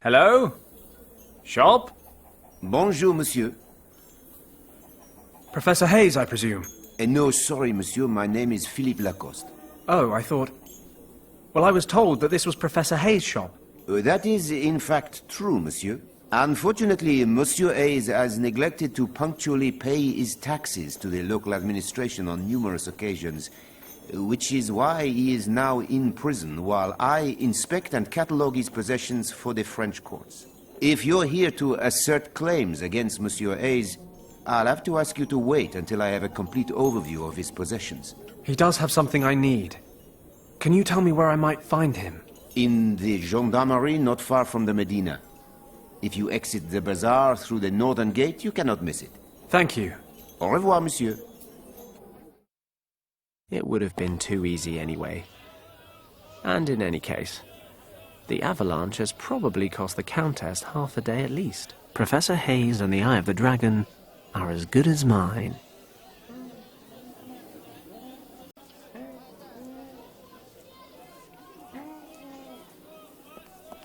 Hello? Shop? Bonjour, monsieur. Professor Hayes, I presume? No, sorry, monsieur. My name is Philippe Lacoste. Oh, I thought... Well, I was told that this was Professor Hayes' shop. That is, in fact, true, monsieur. Unfortunately, Monsieur Hayes has neglected to punctually pay his taxes to the local administration on numerous occasions, which is why he is now in prison while I inspect and catalogue his possessions for the French courts. If you're here to assert claims against Monsieur Hayes, I'll have to ask you to wait until I have a complete overview of his possessions. He does have something I need. Can you tell me where I might find him? In the gendarmerie not far from the Medina. If you exit the bazaar through the northern gate, you cannot miss it. Thank you. Au revoir, monsieur. It would have been too easy anyway. And in any case, the avalanche has probably cost the Countess half a day at least. Professor Hayes and the Eye of the Dragon are as good as mine.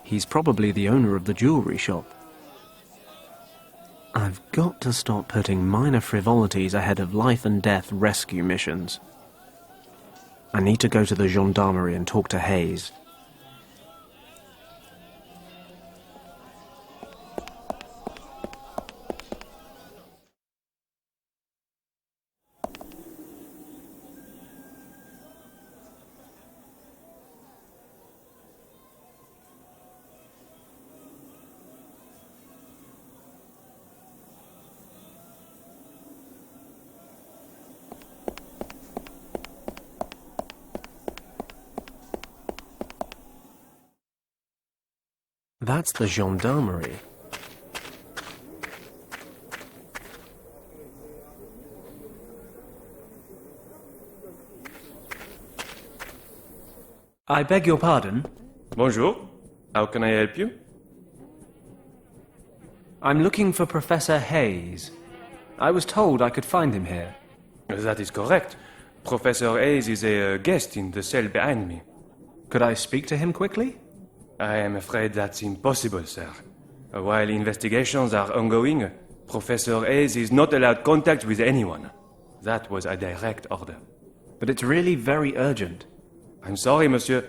He's probably the owner of the jewelry shop. I've got to stop putting minor frivolities ahead of life and death rescue missions. I need to go to the gendarmerie and talk to Hayes. That's the gendarmerie. I beg your pardon? Bonjour. How can I help you? I'm looking for Professor Hayes. I was told I could find him here. That is correct. Professor Hayes is a guest in the cell behind me. Could I speak to him quickly? I am afraid that's impossible, sir. While investigations are ongoing, Professor Hayes is not allowed contact with anyone. That was a direct order. But it's really very urgent. I'm sorry, monsieur.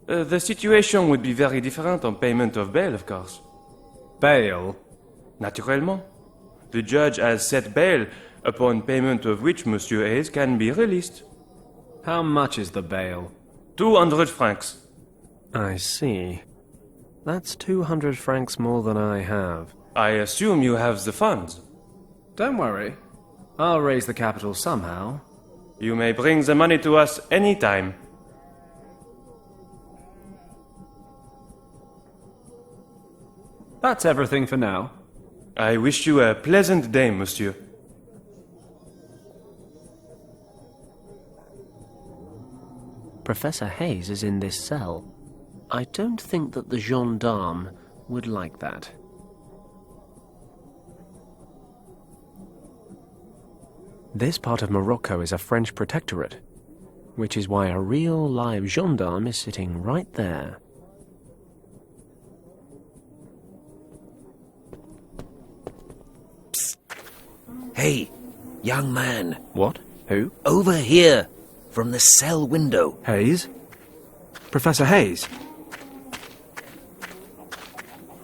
The situation would be very different on payment of bail, of course. Bail? Naturellement. The judge has set bail, upon payment of which Monsieur Hayes can be released. How much is the bail? 200 francs. I see. That's 200 francs more than I have. I assume you have the funds. Don't worry. I'll raise the capital somehow. You may bring the money to us any time. That's everything for now. I wish you a pleasant day, monsieur. Professor Hayes is in this cell. I don't think that the gendarme would like that. This part of Morocco is a French protectorate, which is why a real live gendarme is sitting right there. Psst. Hey, young man. What? Who? Over here, from the cell window. Hayes? Professor Hayes?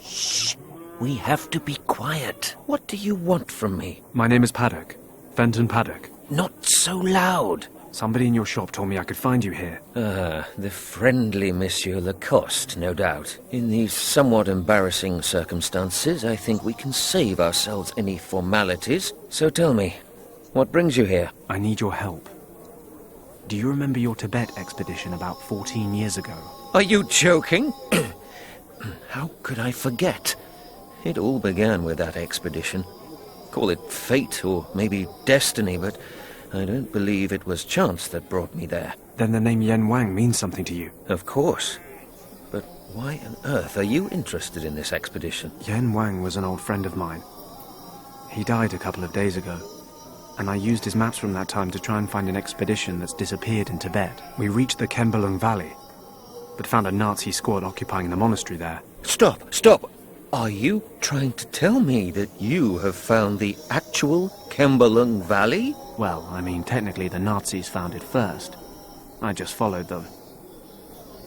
Shh. We have to be quiet. What do you want from me? My name is Paddock. Fenton Paddock. Not so loud. Somebody in your shop told me I could find you here. The friendly Monsieur Lacoste, no doubt. In these somewhat embarrassing circumstances, I think we can save ourselves any formalities. So tell me, what brings you here? I need your help. Do you remember your Tibet expedition about 14 years ago? Are you joking? How could I forget? It all began with that expedition. Call it fate or maybe destiny, but I don't believe it was chance that brought me there. Then the name Yen Wang means something to you? Of course. But why on earth are you interested in this expedition? Yen Wang was an old friend of mine. He died a couple of days ago, and I used his maps from that time to try and find an expedition that's disappeared in Tibet. We reached the Kembalung Valley, but found a Nazi squad occupying the monastery there. Stop! Are you trying to tell me that you have found the actual Kembalung Valley? Well, I mean, technically the Nazis found it first. I just followed them.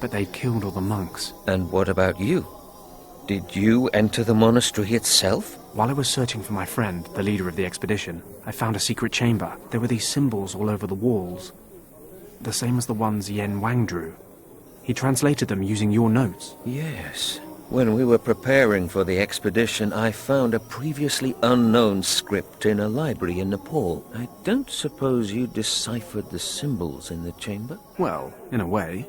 But they'd killed all the monks. And what about you? Did you enter the monastery itself? While I was searching for my friend, the leader of the expedition, I found a secret chamber. There were these symbols all over the walls. The same as the ones Yen Wang drew. He translated them using your notes. Yes. When we were preparing for the expedition, I found a previously unknown script in a library in Nepal. I don't suppose you deciphered the symbols in the chamber? Well, in a way.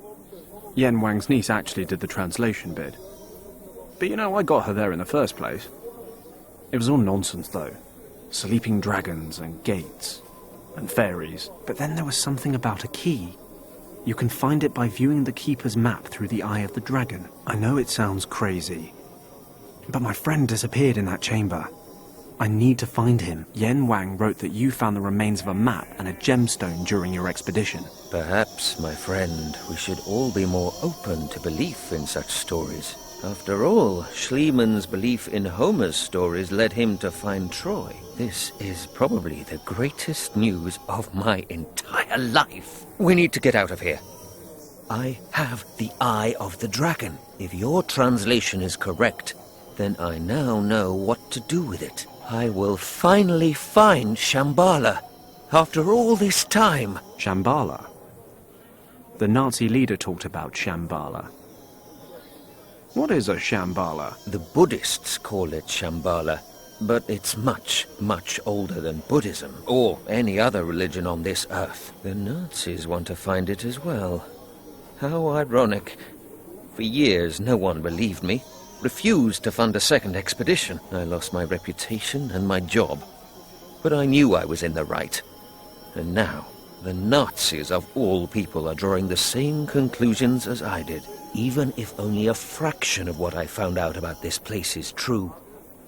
Yen Wang's niece actually did the translation bit. But you know, I got her there in the first place. It was all nonsense, though. Sleeping dragons and gates and fairies. But then there was something about a key. You can find it by viewing the keeper's map through the eye of the dragon. I know it sounds crazy, but my friend disappeared in that chamber. I need to find him. Yen Wang wrote that you found the remains of a map and a gemstone during your expedition. Perhaps, my friend, we should all be more open to belief in such stories. After all, Schliemann's belief in Homer's stories led him to find Troy. This is probably the greatest news of my entire life. We need to get out of here. I have the Eye of the Dragon. If your translation is correct, then I now know what to do with it. I will finally find Shambala. After all this time. Shambala? The Nazi leader talked about Shambala. What is a Shambala? The Buddhists call it Shambala, but it's much, much older than Buddhism, or any other religion on this earth. The Nazis want to find it as well. How ironic. For years, no one believed me, refused to fund a second expedition. I lost my reputation and my job, but I knew I was in the right. And now, the Nazis of all people are drawing the same conclusions as I did. Even if only a fraction of what I found out about this place is true,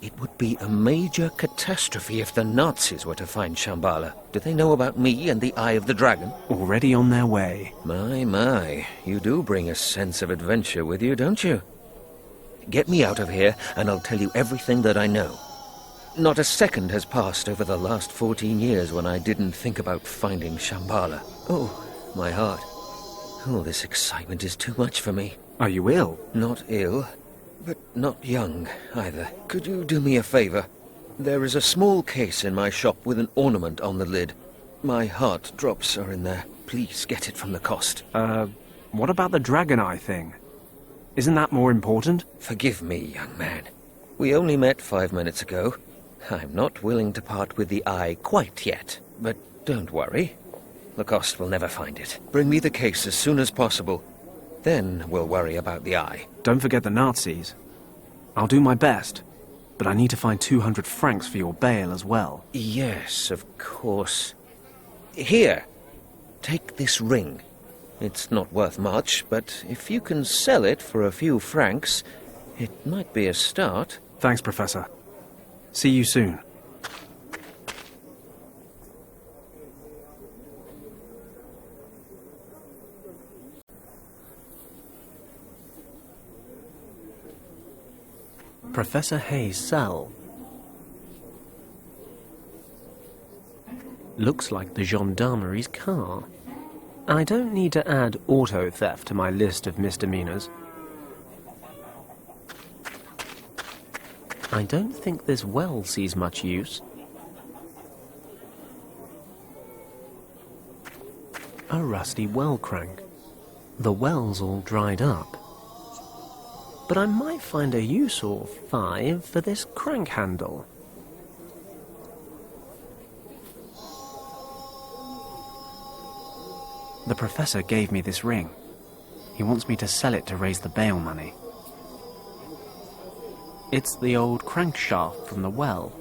it would be a major catastrophe if the Nazis were to find Shambala. Do they know about me and the Eye of the Dragon? Already on their way. My, you do bring a sense of adventure with you, don't you? Get me out of here, and I'll tell you everything that I know. Not a second has passed over the last 14 years when I didn't think about finding Shambala. Oh, my heart. All this excitement is too much for me. Are you ill? Not ill, but not young either. Could you do me a favor? There is a small case in my shop with an ornament on the lid. My heart drops are in there. Please get it from the cost. What about the dragon eye thing? Isn't that more important? Forgive me, young man. We only met 5 minutes ago. I'm not willing to part with the eye quite yet, but don't worry. Lacoste will never find it. Bring me the case as soon as possible. Then we'll worry about the eye. Don't forget the Nazis. I'll do my best, but I need to find 200 francs for your bail as well. Yes, of course. Here, take this ring. It's not worth much, but if you can sell it for a few francs, it might be a start. Thanks, Professor. See you soon. Professor Hayes' cell. Looks like the gendarmerie's car. I don't need to add auto theft to my list of misdemeanors. I don't think this well sees much use. A rusty well crank. The well's all dried up. But I might find a use or 5 for this crank handle. The professor gave me this ring. He wants me to sell it to raise the bail money. It's the old crankshaft from the well.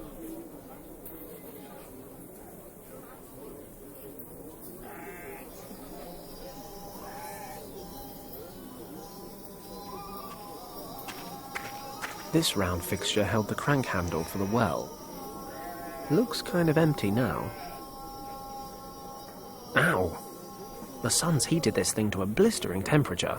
This round fixture held the crank handle for the well. Looks kind of empty now. Ow! The sun's heated this thing to a blistering temperature.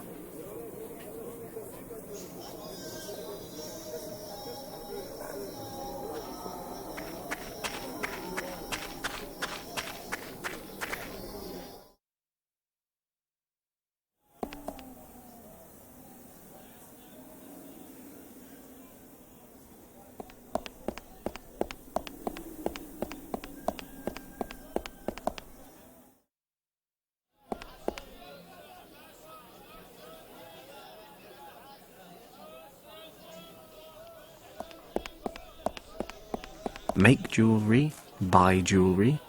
make jewellery, buy jewellery,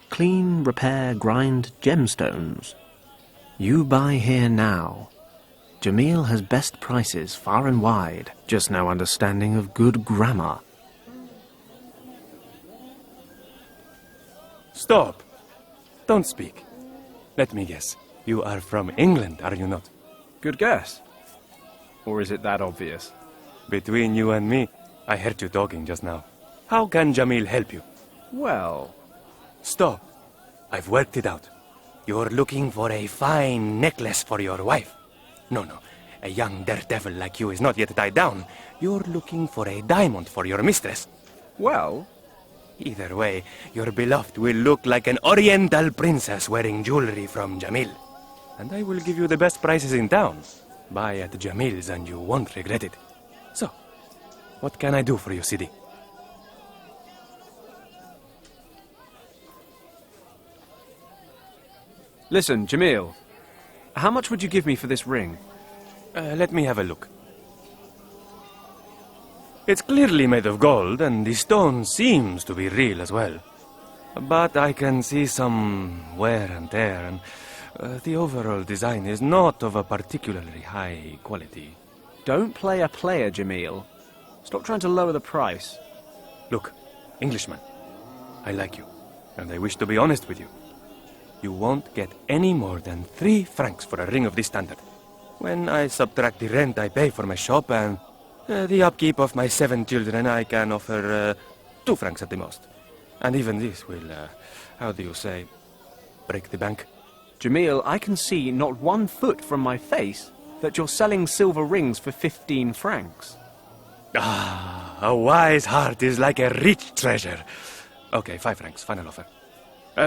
clean, repair, grind gemstones. You buy here now. Jamil has best prices far and wide, just no understanding of good grammar. Stop! Don't speak. Let me guess. You are from England, are you not? Good guess. Or is it that obvious? Between you and me, I heard you talking just now. How can Jamil help you? Well... Stop. I've worked it out. You're looking for a fine necklace for your wife. No, a young daredevil like you is not yet tied down. You're looking for a diamond for your mistress. Well... Either way, your beloved will look like an oriental princess wearing jewelry from Jamil. And I will give you the best prices in town. Buy at Jamil's and you won't regret it. So, what can I do for you, Sidi? Listen, Jamil. How much would you give me for this ring? Let me have a look. It's clearly made of gold, and the stone seems to be real as well. But I can see some wear and tear, and the overall design is not of a particularly high quality. Don't play a player, Jamil. Stop trying to lower the price. Look, Englishman, I like you, and I wish to be honest with you. You won't get any more than 3 francs for a ring of this standard. When I subtract the rent I pay for my shop and the upkeep of my 7 children, I can offer 2 francs at the most. And even this will, how do you say, break the bank. Jamil, I can see not 1 foot from my face that you're selling silver rings for 15 francs. Ah, a wise heart is like a rich treasure. Okay, 5 francs, final offer.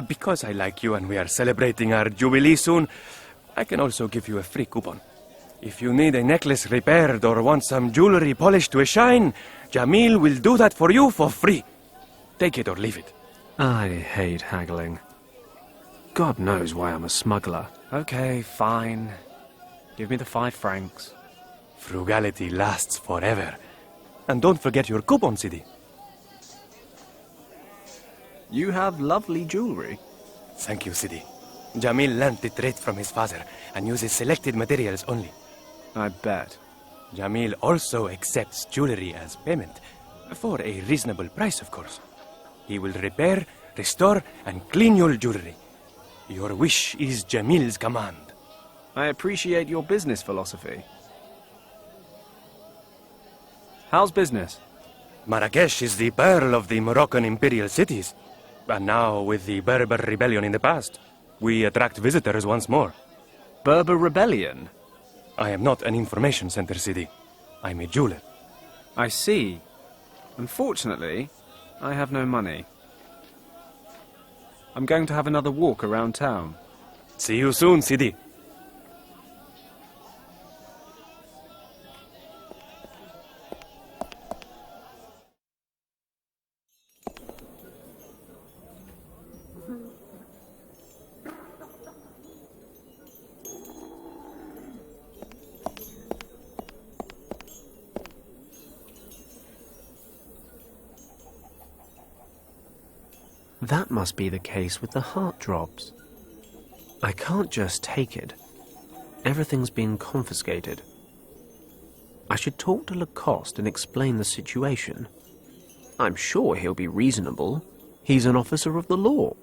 Because I like you and we are celebrating our jubilee soon, I can also give you a free coupon. If you need a necklace repaired or want some jewelry polished to a shine, Jamil will do that for you for free. Take it or leave it. I hate haggling. God knows why I'm a smuggler. Okay, fine. Give me the 5 francs. Frugality lasts forever. And don't forget your coupon, Sidi. You have lovely jewelry. Thank you, Sidi. Jamil learned the trade from his father and uses selected materials only. I bet. Jamil also accepts jewelry as payment, for a reasonable price, of course. He will repair, restore, and clean your jewelry. Your wish is Jamil's command. I appreciate your business philosophy. How's business? Marrakesh is the pearl of the Moroccan imperial cities. And now, with the Berber rebellion in the past, we attract visitors once more. Berber rebellion? I am not an information center, Sidi. I'm a jeweler. I see. Unfortunately, I have no money. I'm going to have another walk around town. See you soon, Sidi. That must be the case with the heart drops. I can't just take it. Everything's been confiscated. I should talk to Lacoste and explain the situation. I'm sure he'll be reasonable. He's an officer of the law.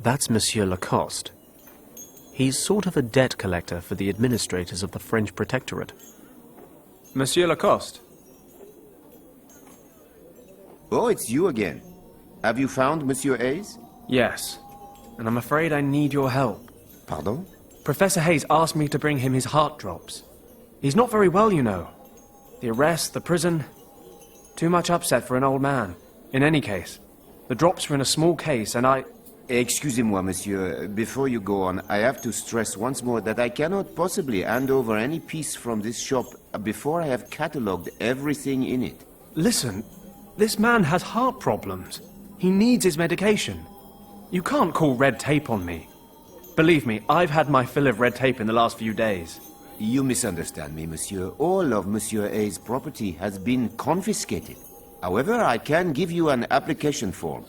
That's Monsieur Lacoste. He's sort of a debt collector for the administrators of the French Protectorate. Monsieur Lacoste. Oh, it's you again. Have you found Monsieur Hayes? Yes, and I'm afraid I need your help. Pardon? Professor Hayes asked me to bring him his heart drops. He's not very well, you know. The arrest, the prison... Too much upset for an old man. In any case, the drops were in a small case, and I... Excusez-moi, monsieur. Before you go on, I have to stress once more that I cannot possibly hand over any piece from this shop before I have catalogued everything in it. Listen, this man has heart problems. He needs his medication. You can't call red tape on me. Believe me, I've had my fill of red tape in the last few days. You misunderstand me, monsieur. All of Monsieur Hayes' property has been confiscated. However, I can give you an application form.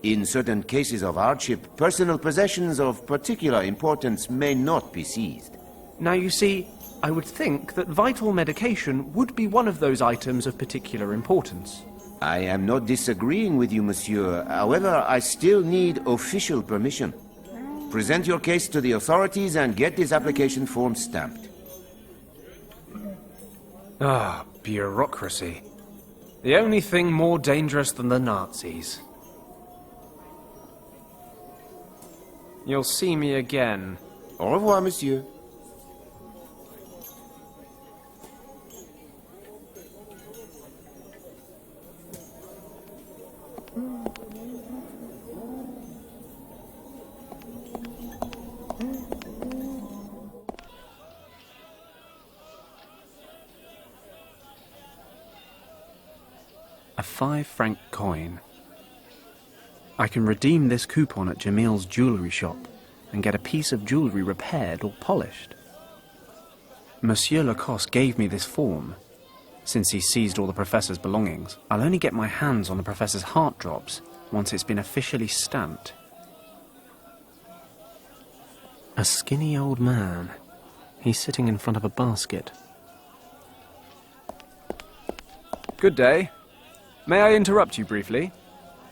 In certain cases of hardship, personal possessions of particular importance may not be seized. Now you see, I would think that vital medication would be one of those items of particular importance. I am not disagreeing with you, monsieur. However, I still need official permission. Present your case to the authorities and get this application form stamped. Ah, bureaucracy. The only thing more dangerous than the Nazis. You'll see me again. Au revoir, monsieur. A 5-franc coin. I can redeem this coupon at Jamil's jewellery shop and get a piece of jewellery repaired or polished. Monsieur Lacoste gave me this form. Since he seized all the professor's belongings, I'll only get my hands on the professor's heart drops once it's been officially stamped. A skinny old man. He's sitting in front of a basket. Good day. May I interrupt you briefly?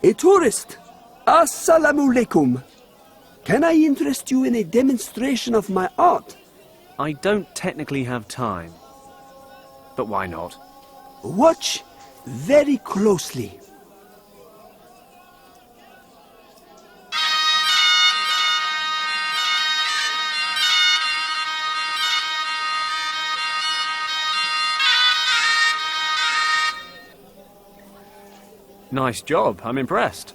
A tourist. Assalamu alaikum. Can I interest you in a demonstration of my art? I don't technically have time. But why not? Watch very closely. Nice job, I'm impressed.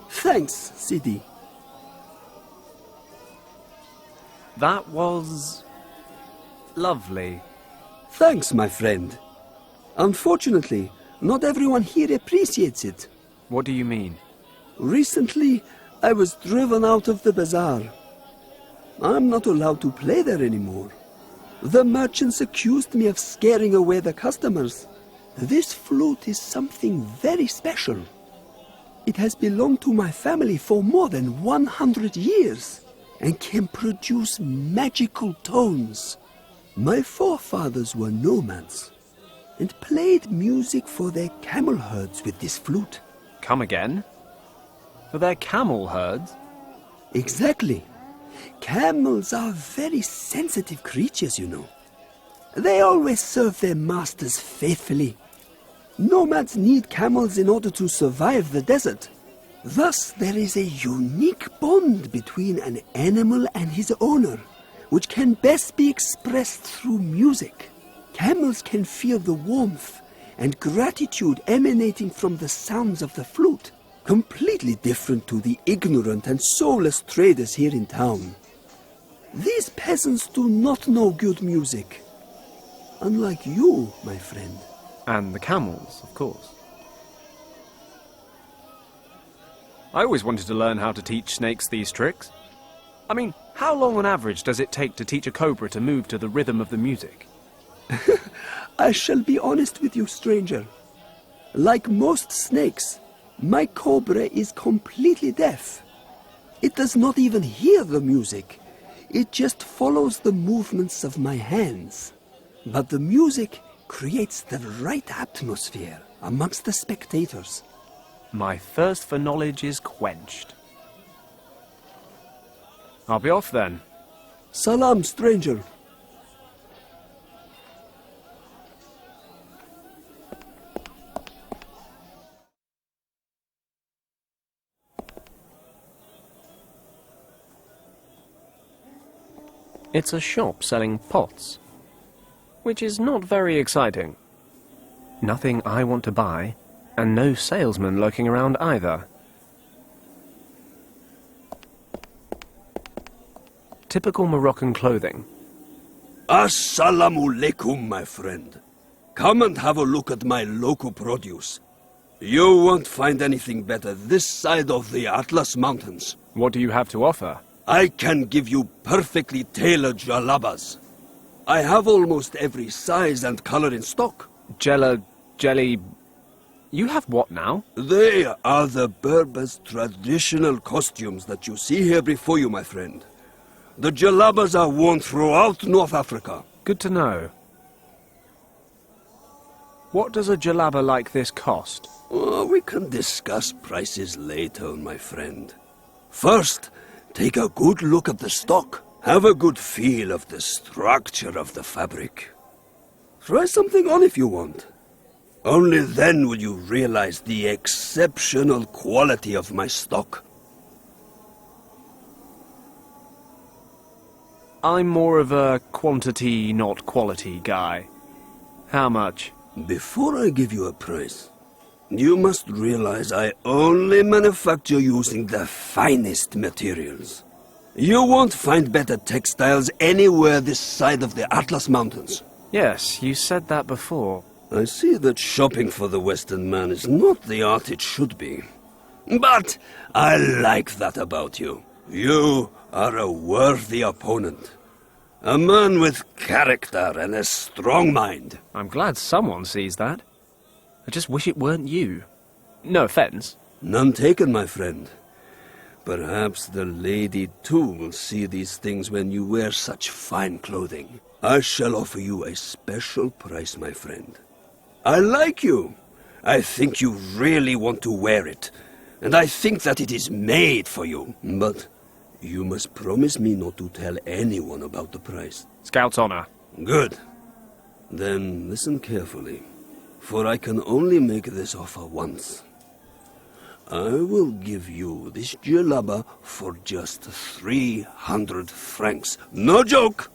Thanks, Sidi. That was... lovely. Thanks, my friend. Unfortunately, not everyone here appreciates it. What do you mean? Recently, I was driven out of the bazaar. I'm not allowed to play there anymore. The merchants accused me of scaring away the customers. This flute is something very special. It has belonged to my family for more than 100 years and can produce magical tones. My forefathers were nomads and played music for their camel herds with this flute. Come again? For their camel herds? Exactly. Camels are very sensitive creatures, you know. They always serve their masters faithfully. Nomads need camels in order to survive the desert. Thus, there is a unique bond between an animal and his owner, which can best be expressed through music. Camels can feel the warmth and gratitude emanating from the sounds of the flute, completely different to the ignorant and soulless traders here in town. These peasants do not know good music. Unlike you, my friend. And the camels, of course. I always wanted to learn how to teach snakes these tricks. I mean, how long on average does it take to teach a cobra to move to the rhythm of the music? I shall be honest with you, stranger. Like most snakes, my cobra is completely deaf. It does not even hear the music. It just follows the movements of my hands. But the music creates the right atmosphere amongst the spectators. My thirst for knowledge is quenched. I'll be off then. Salam, stranger. It's a shop selling pots, which is not very exciting. Nothing I want to buy, and no salesman lurking around either. Typical Moroccan clothing. Assalamu alaikum, my friend. Come and have a look at my local produce. You won't find anything better this side of the Atlas Mountains. What do you have to offer? I can give you perfectly tailored jalabas. I have almost every size and color in stock. Jelly... You have what now? They are the Berbers' traditional costumes that you see here before you, my friend. The jalabas are worn throughout North Africa. Good to know. What does a jalaba like this cost? Oh, we can discuss prices later, my friend. First, take a good look at the stock. Have a good feel of the structure of the fabric. Try something on if you want. Only then will you realize the exceptional quality of my stock. I'm more of a quantity, not quality guy. How much? Before I give you a price, you must realize I only manufacture using the finest materials. You won't find better textiles anywhere this side of the Atlas Mountains. Yes, you said that before. I see that shopping for the Western man is not the art it should be. But I like that about you. You are a worthy opponent. A man with character and a strong mind. I'm glad someone sees that. I just wish it weren't you. No offense. None taken, my friend. Perhaps the lady too will see these things when you wear such fine clothing. I shall offer you a special price, my friend. I like you. I think you really want to wear it. And I think that it is made for you. But you must promise me not to tell anyone about the price. Scout's honor. Good. Then listen carefully, for I can only make this offer once. I will give you this jalaba for just 300 francs. No joke!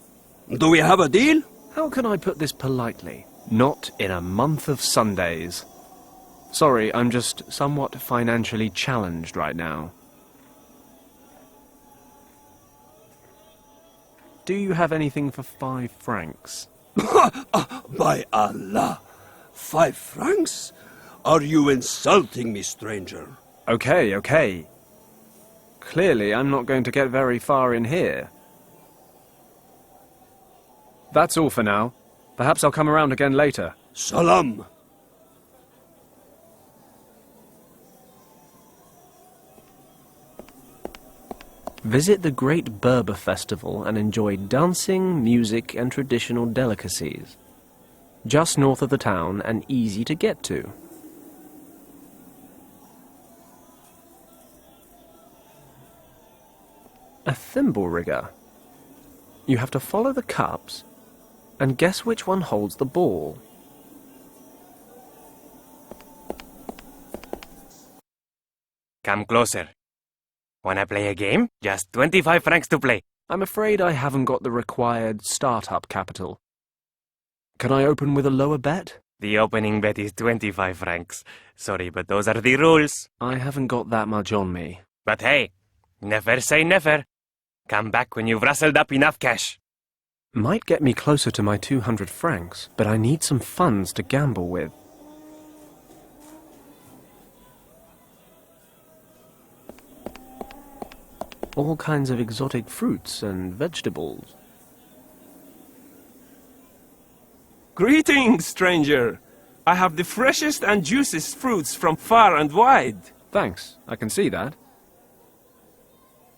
Do we have a deal? How can I put this politely? Not in a month of Sundays. Sorry, I'm just somewhat financially challenged right now. Do you have anything for 5 francs? By Allah! 5 francs? Are you insulting me, stranger? Okay. Clearly, I'm not going to get very far in here. That's all for now. Perhaps I'll come around again later. Salam! Visit the Great Berber Festival and enjoy dancing, music, and traditional delicacies. Just north of the town and easy to get to. A thimble rigger. You have to follow the cups and guess which one holds the ball. Come closer. Wanna play a game? Just 25 francs to play. I'm afraid I haven't got the required startup capital. Can I open with a lower bet? The opening bet is 25 francs. Sorry, but those are the rules. I haven't got that much on me. But hey, never say never. Come back when you've rustled up enough cash. Might get me closer to my 200 francs, but I need some funds to gamble with. All kinds of exotic fruits and vegetables. Greetings, stranger. I have the freshest and juiciest fruits from far and wide. Thanks, I can see that.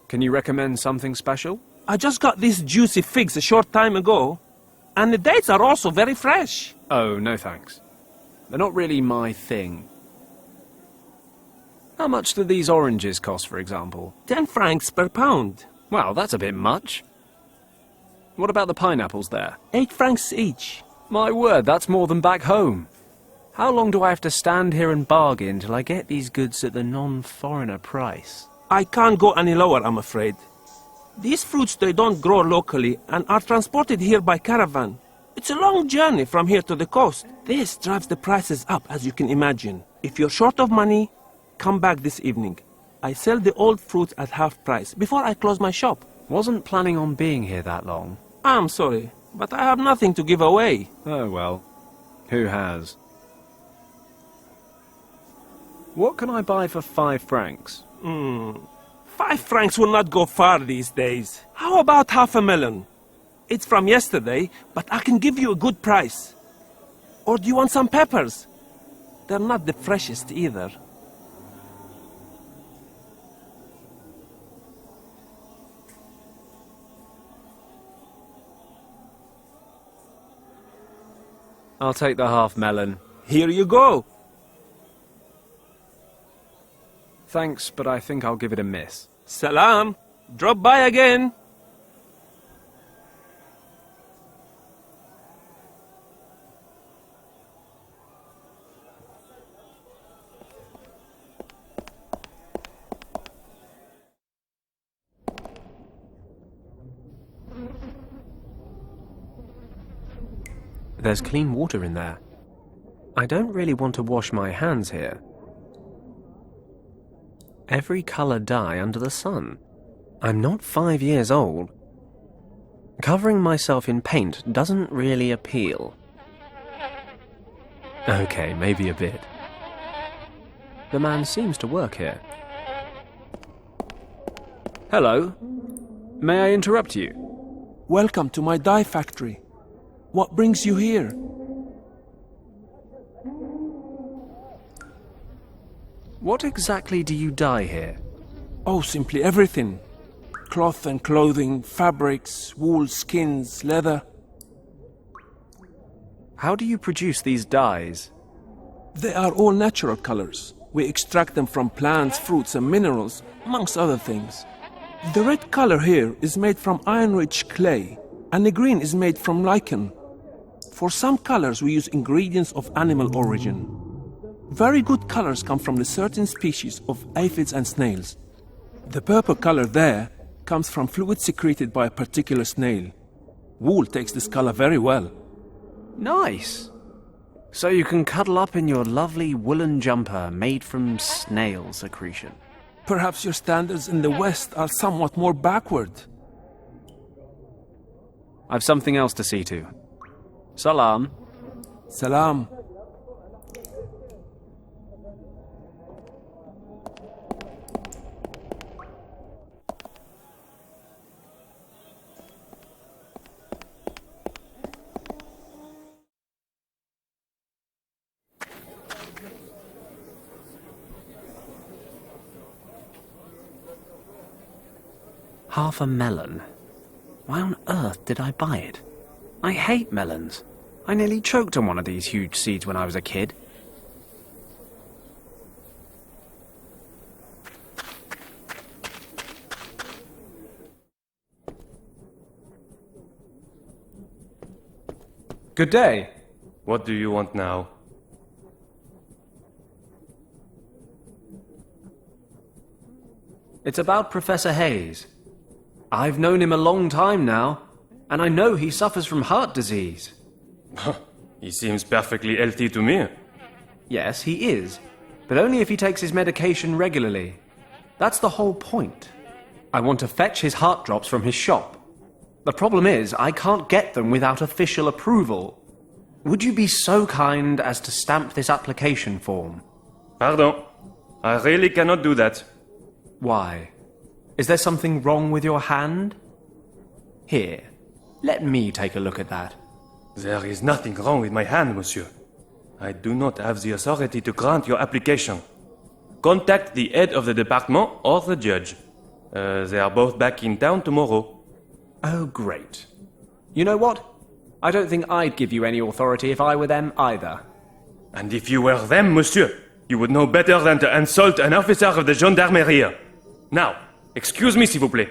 Can you recommend something special? I just got these juicy figs a short time ago, and the dates are also very fresh. Oh, no thanks. They're not really my thing. How much do these oranges cost, for example? 10 francs per pound. Well, that's a bit much. What about the pineapples there? 8 francs each. My word, that's more than back home. How long do I have to stand here and bargain till I get these goods at the non-foreigner price? I can't go any lower, I'm afraid. These fruits, they don't grow locally and are transported here by caravan. It's a long journey from here to the coast. This drives the prices up, as you can imagine. If you're short of money, come back this evening. I sell the old fruits at half price before I close my shop. Wasn't planning on being here that long. I'm sorry, but I have nothing to give away. Oh well, who has? What can I buy for 5 francs? 5 francs will not go far these days. How about half a melon? It's from yesterday, but I can give you a good price. Or do you want some peppers? They're not the freshest either. I'll take the half melon. Here you go. Thanks, but I think I'll give it a miss. Salam. Drop by again. There's clean water in there. I don't really want to wash my hands here. Every colour dye under the sun. I'm not 5 years old. Covering myself in paint doesn't really appeal. Okay, maybe a bit. The man seems to work here. Hello. May I interrupt you? Welcome to my dye factory. What brings you here? What exactly do you dye here? Oh, simply everything. Cloth and clothing, fabrics, wool, skins, leather. How do you produce these dyes? They are all natural colors. We extract them from plants, fruits and minerals, amongst other things. The red color here is made from iron-rich clay, and the green is made from lichen. For some colors we use ingredients of animal origin. Very good colors come from the certain species of aphids and snails. The purple color there comes from fluid secreted by a particular snail. Wool takes this color very well. Nice! So you can cuddle up in your lovely woolen jumper made from snail secretion. Perhaps your standards in the West are somewhat more backward. I've something else to see to. Salam. Salam. Half a melon. Why on earth did I buy it? I hate melons. I nearly choked on one of these huge seeds when I was a kid. Good day. What do you want now? It's about Professor Hayes. I've known him a long time now, and I know he suffers from heart disease. He seems perfectly healthy to me. Yes, he is, but only if he takes his medication regularly. That's the whole point. I want to fetch his heart drops from his shop. The problem is, I can't get them without official approval. Would you be so kind as to stamp this application form? Pardon. I really cannot do that. Why? Is there something wrong with your hand? Here, let me take a look at that. There is nothing wrong with my hand, monsieur. I do not have the authority to grant your application. Contact the head of the department or the judge. They are both back in town tomorrow. Oh, great. You know what? I don't think I'd give you any authority if I were them either. And if you were them, monsieur, you would know better than to insult an officer of the gendarmerie. Now, excuse me, s'il vous plaît.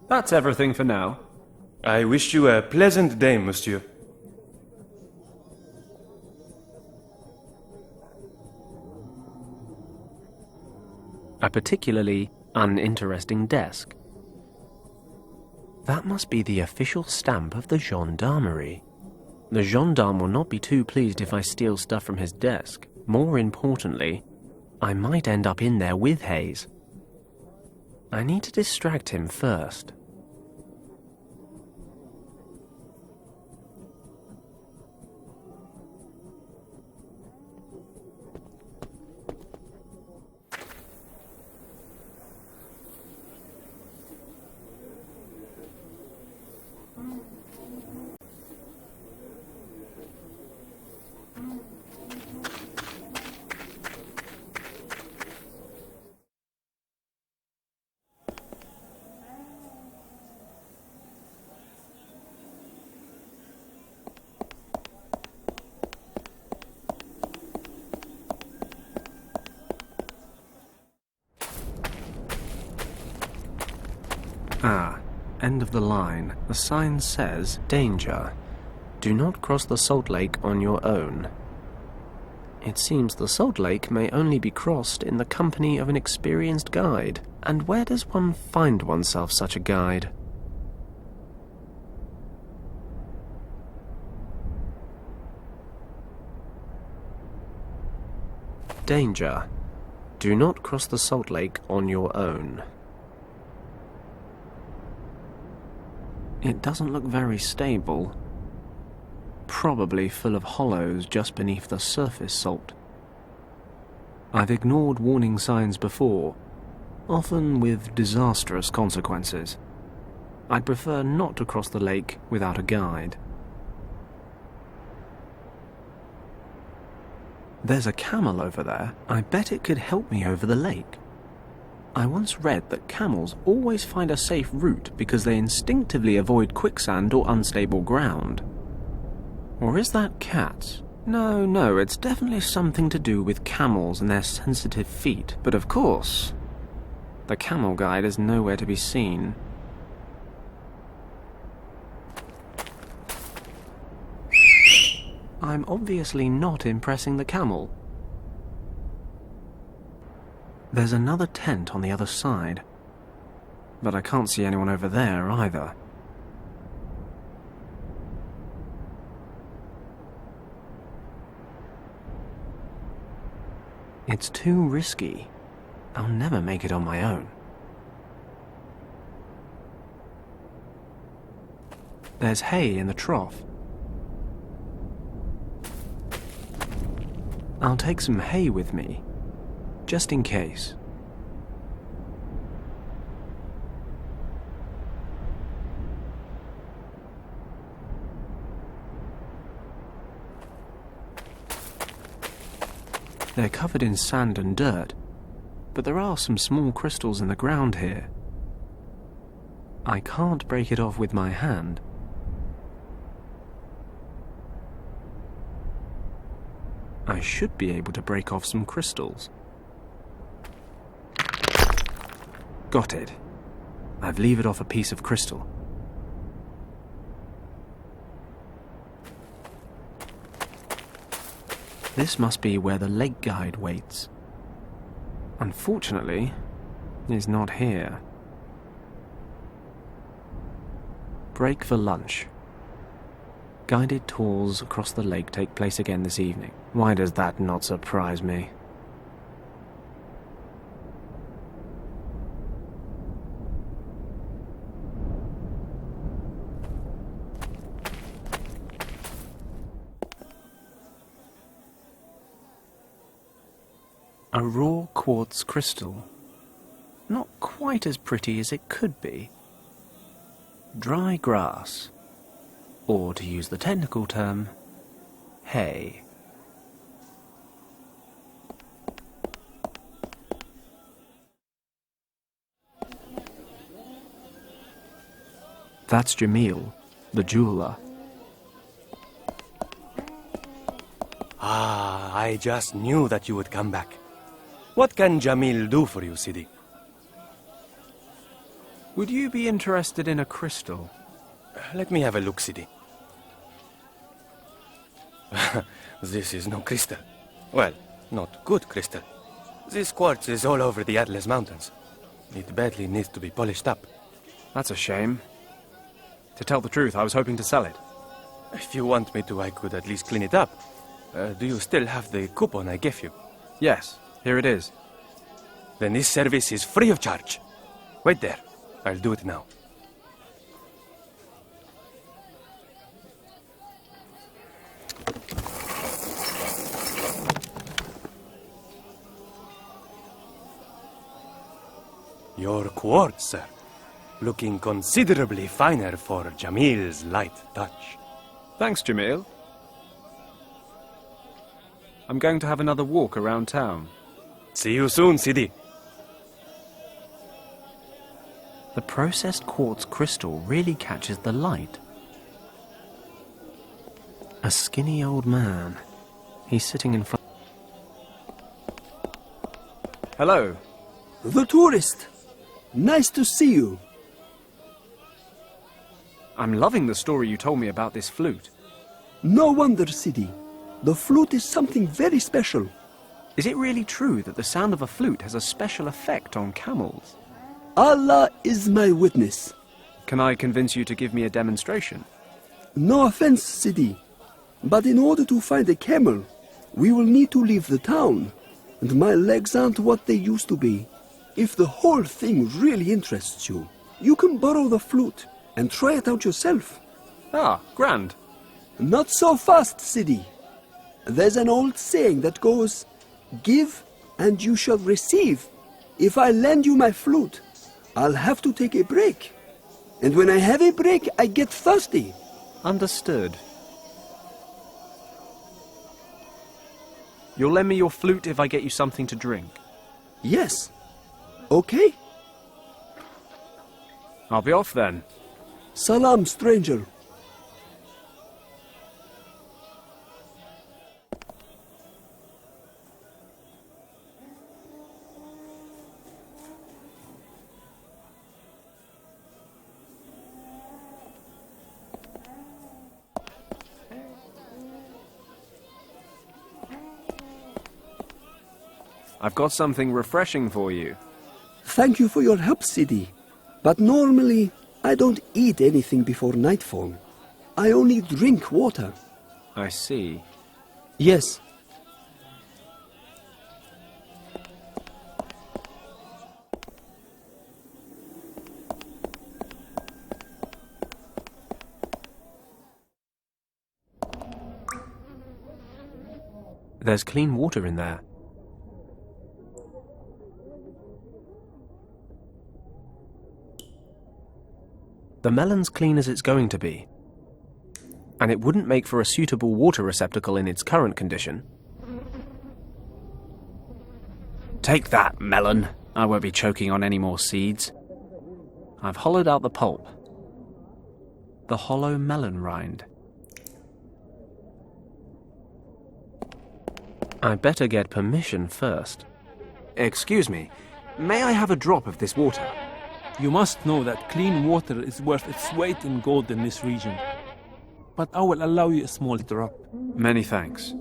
That's everything for now. I wish you a pleasant day, monsieur. A particularly uninteresting desk. That must be the official stamp of the gendarmerie. The gendarme will not be too pleased if I steal stuff from his desk. More importantly, I might end up in there with Hayes. I need to distract him first. Ah, end of the line. The sign says, "Danger. Do not cross the salt lake on your own." It seems the salt lake may only be crossed in the company of an experienced guide. And where does one find oneself such a guide? Danger. Do not cross the salt lake on your own. It doesn't look very stable. Probably full of hollows just beneath the surface salt. I've ignored warning signs before, often with disastrous consequences. I'd prefer not to cross the lake without a guide. There's a camel over there. I bet it could help me over the lake. I once read that camels always find a safe route because they instinctively avoid quicksand or unstable ground. Or is that cats? No, it's definitely something to do with camels and their sensitive feet. But of course, the camel guide is nowhere to be seen. I'm obviously not impressing the camel. There's another tent on the other side, but I can't see anyone over there either. It's too risky. I'll never make it on my own. There's hay in the trough. I'll take some hay with me, just in case. They're covered in sand and dirt, but there are some small crystals in the ground here. I can't break it off with my hand. I should be able to break off some crystals. Got it. I've levered off a piece of crystal. This must be where the lake guide waits. Unfortunately, he's not here. Break for lunch. Guided tours across the lake take place again this evening. Why does that not surprise me? A raw quartz crystal. Not quite as pretty as it could be. Dry grass. Or, to use the technical term, hay. That's Jamil, the jeweler. Ah, I just knew that you would come back. What can Jamil do for you, Sidi? Would you be interested in a crystal? Let me have a look, Sidi. This is no crystal. Well, not good crystal. This quartz is all over the Atlas Mountains. It badly needs to be polished up. That's a shame. To tell the truth, I was hoping to sell it. If you want me to, I could at least clean it up. Do you still have the coupon I gave you? Yes, here it is. Then this service is free of charge. Wait there. I'll do it now. Your quartz, sir. Looking considerably finer for Jamil's light touch. Thanks, Jamil. I'm going to have another walk around town. See you soon, Sidi. The processed quartz crystal really catches the light. A skinny old man. He's sitting in front. Hello. The tourist. Nice to see you. I'm loving the story you told me about this flute. No wonder, Sidi. The flute is something very special. Is it really true that the sound of a flute has a special effect on camels? Allah is my witness. Can I convince you to give me a demonstration? No offense, Sidi, but in order to find a camel, we will need to leave the town, and my legs aren't what they used to be. If the whole thing really interests you, you can borrow the flute and try it out yourself. Ah, grand. Not so fast, Sidi. There's an old saying that goes, "Give and you shall receive." If I lend you my flute, I'll have to take a break. And when I have a break, I get thirsty. Understood. You'll lend me your flute if I get you something to drink. Yes. Okay? I'll be off then. Salam, stranger. I've got something refreshing for you. Thank you for your help, Sidi. But normally, I don't eat anything before nightfall. I only drink water. I see. Yes. There's clean water in there. The melon's clean as it's going to be, and it wouldn't make for a suitable water receptacle in its current condition. Take that, melon. I won't be choking on any more seeds. I've hollowed out the pulp. The hollow melon rind. I better get permission first. Excuse me, may I have a drop of this water? You must know that clean water is worth its weight in gold in this region. But I will allow you a small drop. Many thanks.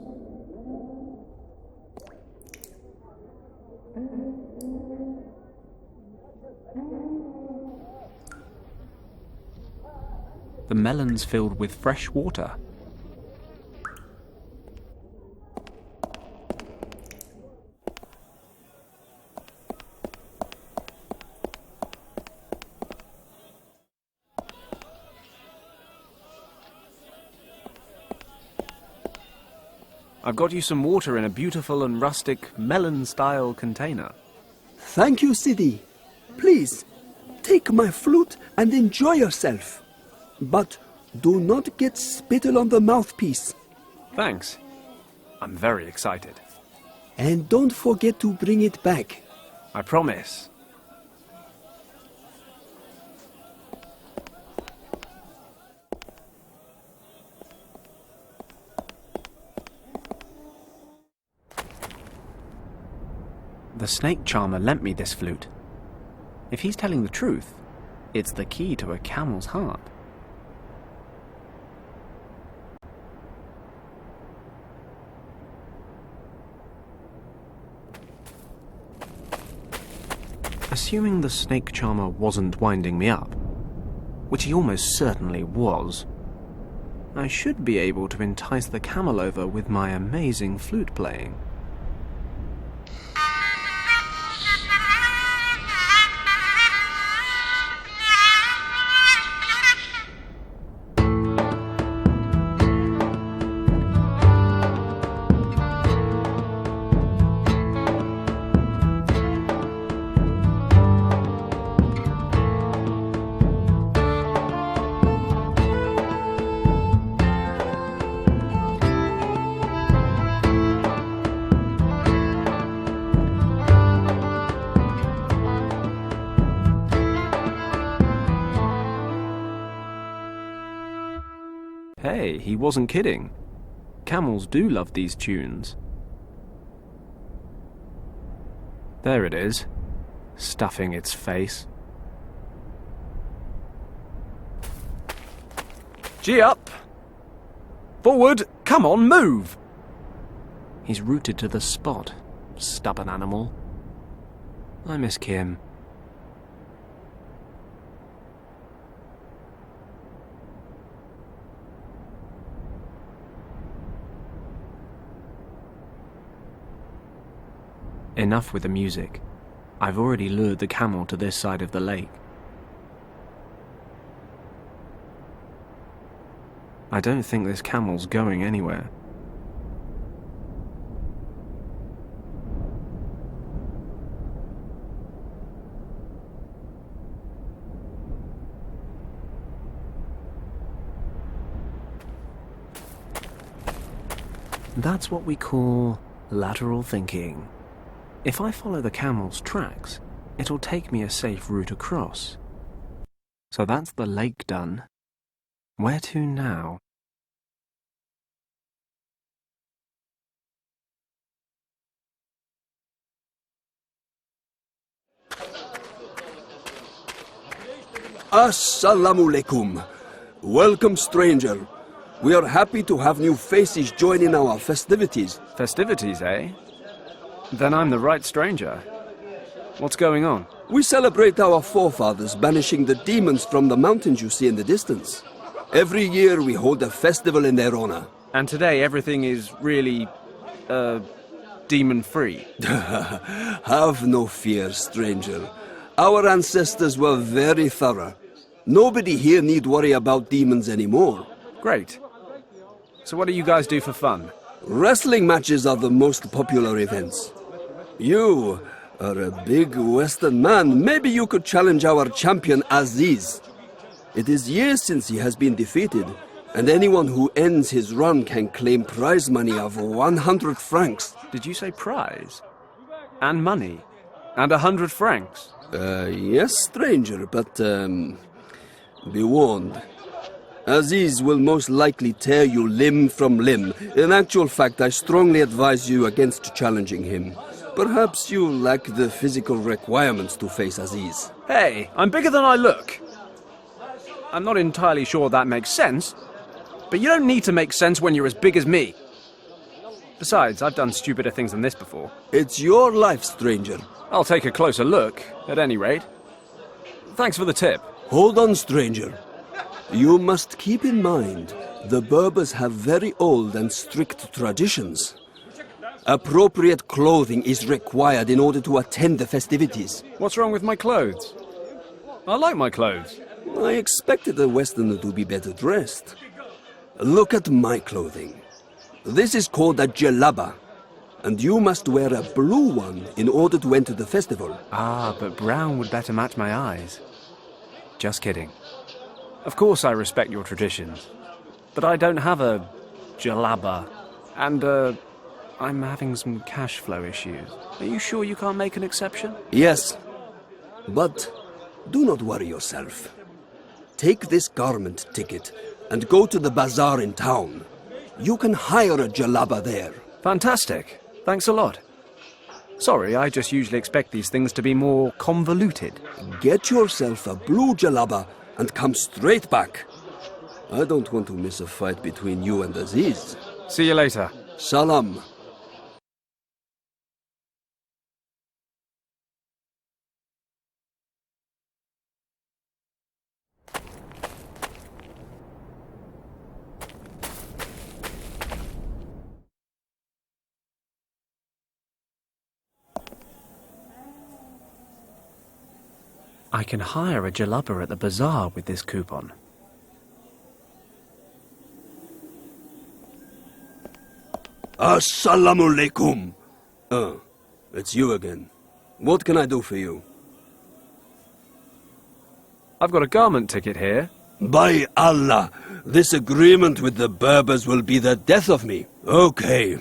The melon's filled with fresh water. I've got you some water in a beautiful and rustic melon-style container. Thank you, Sidi. Please, take my flute and enjoy yourself. But do not get spittle on the mouthpiece. Thanks. I'm very excited. And don't forget to bring it back. I promise. The snake charmer lent me this flute. If he's telling the truth, it's the key to a camel's heart. Assuming the snake charmer wasn't winding me up, which he almost certainly was, I should be able to entice the camel over with my amazing flute playing. Hey, he wasn't kidding. Camels do love these tunes. There it is, stuffing its face. Gee up! Forward! Come on, move! He's rooted to the spot, stubborn animal. I miss Kim. Enough with the music. I've already lured the camel to this side of the lake. I don't think this camel's going anywhere. That's what we call lateral thinking. If I follow the camel's tracks, it'll take me a safe route across. So that's the lake done. Where to now? Assalamu alaikum. Welcome, stranger. We are happy to have new faces join in our festivities. Festivities, eh? Then I'm the right stranger. What's going on? We celebrate our forefathers banishing the demons from the mountains you see in the distance. Every year we hold a festival in their honor. And today everything is really, demon-free. Have no fear, stranger. Our ancestors were very thorough. Nobody here need worry about demons anymore. Great. So what do you guys do for fun? Wrestling matches are the most popular events. You are a big Western man. Maybe you could challenge our champion Aziz. It is years since he has been defeated, and anyone who ends his run can claim prize money of 100 francs. Did you say prize? And money? And 100 francs? Yes, stranger, but, be warned. Aziz will most likely tear you limb from limb. In actual fact, I strongly advise you against challenging him. Perhaps you lack the physical requirements to face Aziz. Hey, I'm bigger than I look. I'm not entirely sure that makes sense, but you don't need to make sense when you're as big as me. Besides, I've done stupider things than this before. It's your life, stranger. I'll take a closer look, at any rate. Thanks for the tip. Hold on, stranger. You must keep in mind, the Berbers have very old and strict traditions. Appropriate clothing is required in order to attend the festivities. What's wrong with my clothes? I like my clothes. I expected a Westerner to be better dressed. Look at my clothing. This is called a jalaba, and you must wear a blue one in order to enter the festival. Ah, but brown would better match my eyes. Just kidding. Of course I respect your traditions, but I don't have a jalaba, and, I'm having some cash flow issues. Are you sure you can't make an exception? Yes, but do not worry yourself. Take this garment ticket and go to the bazaar in town. You can hire a jalaba there. Fantastic. Thanks a lot. Sorry, I just usually expect these things to be more convoluted. Get yourself a blue jalaba and come straight back. I don't want to miss a fight between you and Aziz. See you later. Salam. I can hire a jalaba at the bazaar with this coupon. Assalamu alaikum. It's you again. What can I do for you? I've got a garment ticket here. By Allah, this agreement with the Berbers will be the death of me. Okay.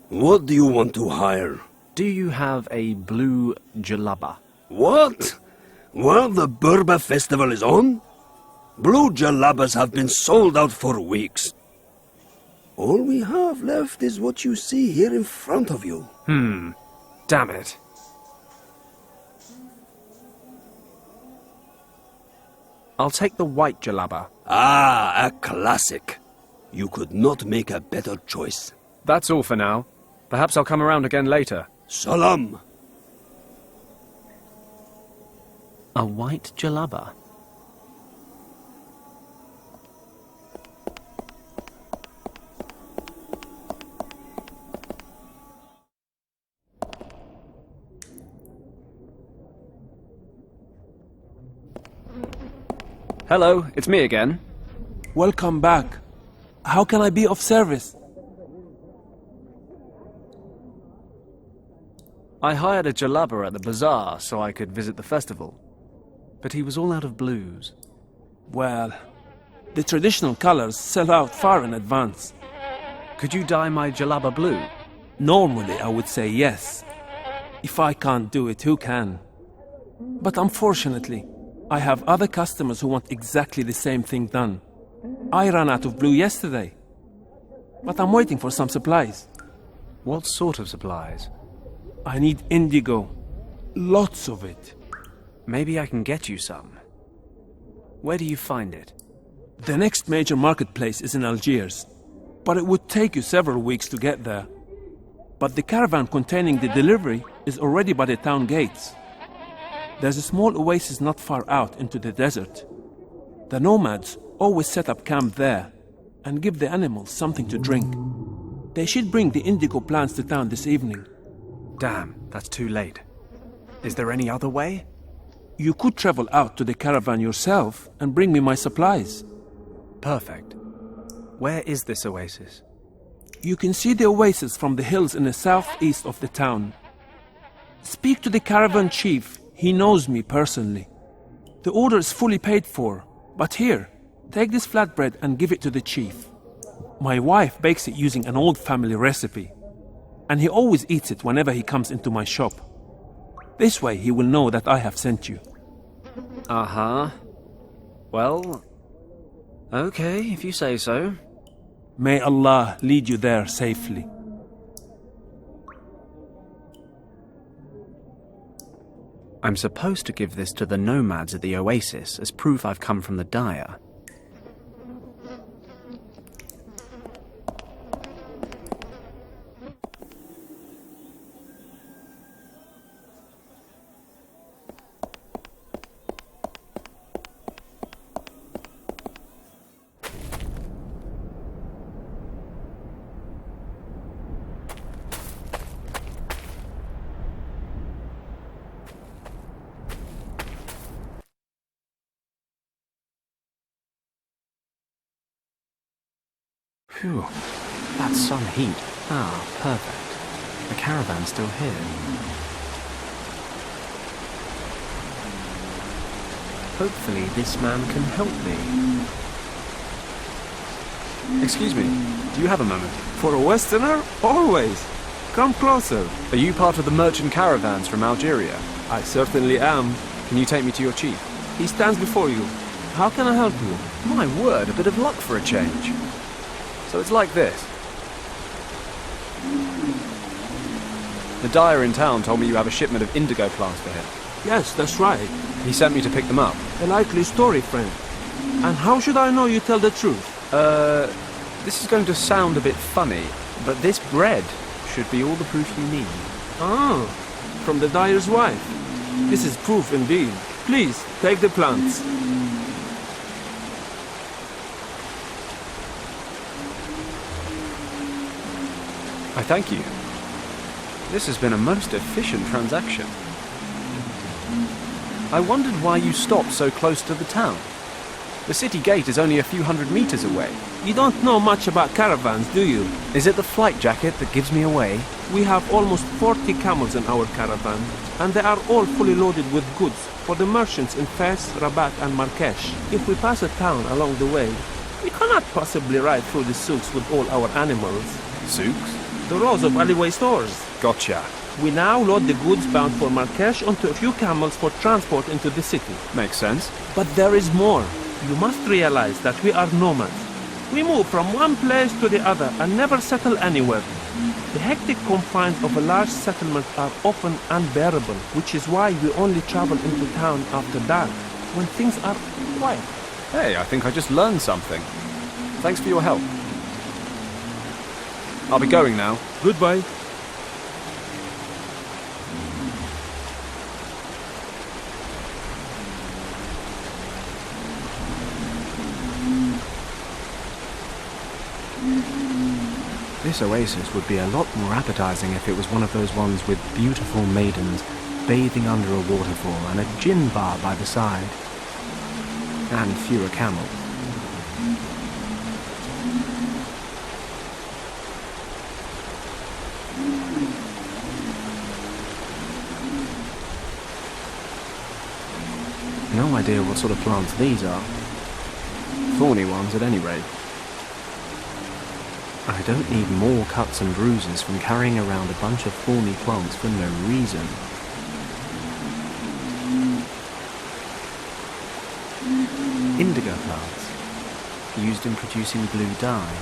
What do you want to hire? Do you have a blue jalaba? What? While the Berber festival is on? Blue jalabas have been sold out for weeks. All we have left is what you see here in front of you. Damn it. I'll take the white jalaba. Ah, a classic. You could not make a better choice. That's all for now. Perhaps I'll come around again later. Salam. A white jalaba. Hello, it's me again. Welcome back. How can I be of service? I hired a jalaba at the bazaar so I could visit the festival. But he was all out of blues. Well, the traditional colors sell out far in advance. Could you dye my jalaba blue? Normally, I would say yes. If I can't do it, who can? But unfortunately, I have other customers who want exactly the same thing done. I ran out of blue yesterday. But I'm waiting for some supplies. What sort of supplies? I need indigo. Lots of it. Maybe I can get you some. Where do you find it? The next major marketplace is in Algiers, but it would take you several weeks to get there. But the caravan containing the delivery is already by the town gates. There's a small oasis not far out into the desert. The nomads always set up camp there and give the animals something to drink. They should bring the indigo plants to town this evening. Damn, that's too late. Is there any other way? You could travel out to the caravan yourself and bring me my supplies. Perfect. Where is this oasis? You can see the oasis from the hills in the southeast of the town. Speak to the caravan chief. He knows me personally. The order is fully paid for, but here, take this flatbread and give it to the chief. My wife bakes it using an old family recipe, and he always eats it whenever he comes into my shop. This way he will know that I have sent you. Uh-huh. Well, okay, if you say so. May Allah lead you there safely. I'm supposed to give this to the nomads at the oasis as proof I've come from the dyer. Phew, that sun heat. Ah, perfect. The caravan's still here. Hopefully this man can help me. Excuse me, do you have a moment? For a Westerner? Always. Come closer. Are you part of the merchant caravans from Algeria? I certainly am. Can you take me to your chief? He stands before you. How can I help you? My word, a bit of luck for a change. So it's like this. The dyer in town told me you have a shipment of indigo plants for him. Yes, that's right. He sent me to pick them up. A likely story, friend. And how should I know you tell the truth? This is going to sound a bit funny, but this bread should be all the proof you need. Ah, from the dyer's wife. This is proof indeed. Please, take the plants. I thank you. This has been a most efficient transaction. I wondered why you stopped so close to the town. The city gate is only a few hundred meters away. You don't know much about caravans, do you? Is it the flight jacket that gives me away? We have almost 40 camels in our caravan, and they are all fully loaded with goods for the merchants in Fes, Rabat and Marrakesh. If we pass a town along the way, we cannot possibly ride through the souks with all our animals. Souks? The rows of alleyway stores. Gotcha. We now load the goods bound for Marrakesh onto a few camels for transport into the city. Makes sense. But there is more. You must realize that we are nomads. We move from one place to the other and never settle anywhere. The hectic confines of a large settlement are often unbearable, which is why we only travel into town after dark. when things are quiet. Hey, I think I just learned something. Thanks for your help. I'll be going now. Goodbye. This oasis would be a lot more appetizing if it was one of those ones with beautiful maidens bathing under a waterfall and a gin bar by the side. And fewer camels. No idea what sort of plants these are. Thorny ones at any rate. I don't need more cuts and bruises from carrying around a bunch of thorny plants for no reason. Indigo plants, used in producing blue dye.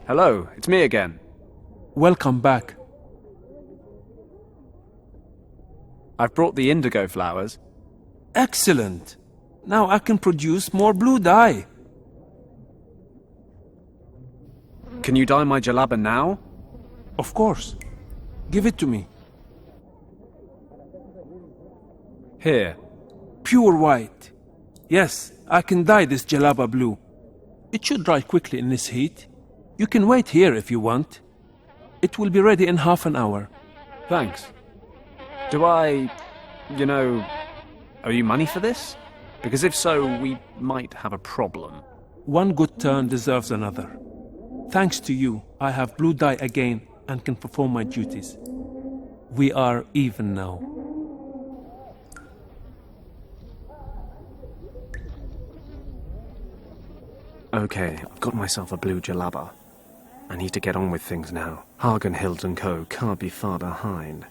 Hello, it's me again. Welcome back. I've brought the indigo flowers. Excellent. Now I can produce more blue dye. Can you dye my jalaba now? Of course. Give it to me. Here. Pure white. Yes, I can dye this jalaba blue. It should dry quickly in this heat. You can wait here if you want. It will be ready in half an hour. Thanks. Do I, owe you money for this? Because if so, we might have a problem. One good turn deserves another. Thanks to you, I have blue dye again and can perform my duties. We are even now. Okay, I've got myself a blue jalaba. I need to get on with things now. Hagen, Hild & Co. can't be far behind.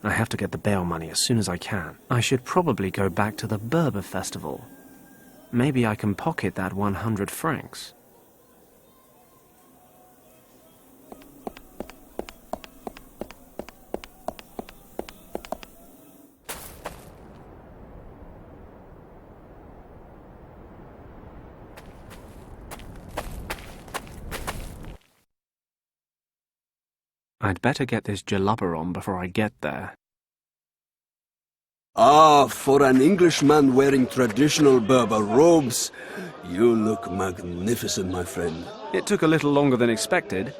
I have to get the bail money as soon as I can. I should probably go back to the Berber festival. Maybe I can pocket that 100 francs. I'd better get this jalaba on before I get there. Ah, for an Englishman wearing traditional Berber robes, you look magnificent, my friend. It took a little longer than expected,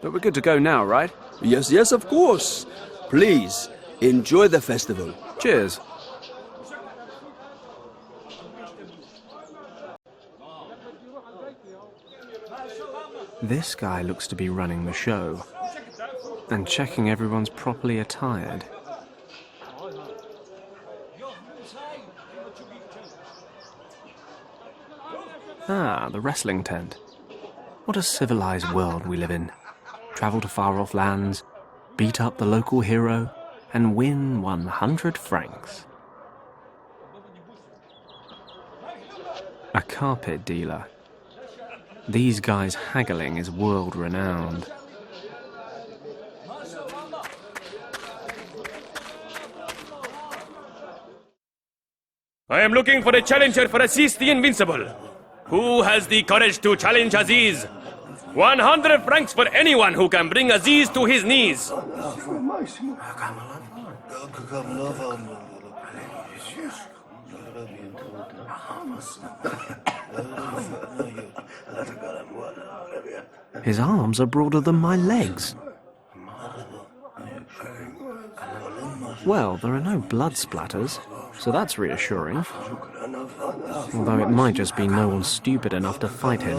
but we're good to go now, right? Yes, yes, of course. Please, enjoy the festival. Cheers. This guy looks to be running the show. And checking everyone's properly attired. Ah, the wrestling tent. What a civilized world we live in. Travel to far-off lands, beat up the local hero, and win 100 francs. A carpet dealer. These guys' haggling is world-renowned. I am looking for a challenger for Aziz the Invincible. Who has the courage to challenge Aziz? 100 francs for anyone who can bring Aziz to his knees. His arms are broader than my legs. Well, there are no blood splatters, so that's reassuring. Although it might just be no one stupid enough to fight him.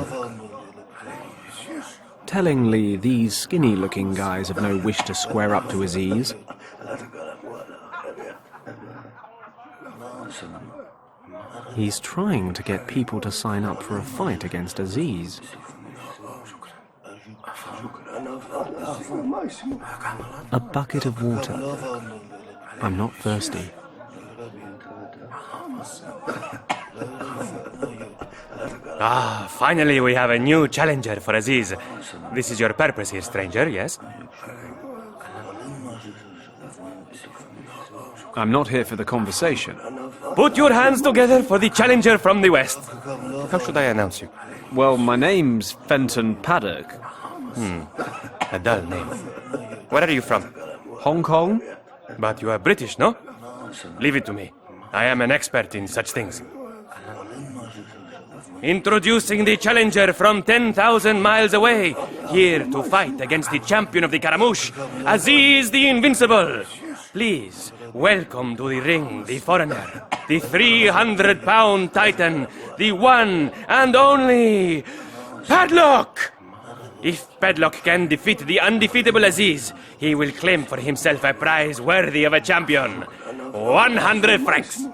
Tellingly, these skinny-looking guys have no wish to square up to Aziz. He's trying to get people to sign up for a fight against Aziz. A bucket of water. I'm not thirsty. Ah, finally we have a new challenger for Aziz. This is your purpose here, stranger, yes? I'm not here for the conversation. Put your hands together for the challenger from the west. How should I announce you? Well, my name's Fenton Paddock. A dull name. Where are you from? Hong Kong? But you are British, no? Leave it to me. I am an expert in such things. Introducing the challenger from 10,000 miles away, here to fight against the champion of the Caramouche, Aziz the Invincible. Please, welcome to the ring, the foreigner, the 300-pound titan, the one and only Paddock! If Paddock can defeat the undefeatable Aziz, he will claim for himself a prize worthy of a champion. 100 francs.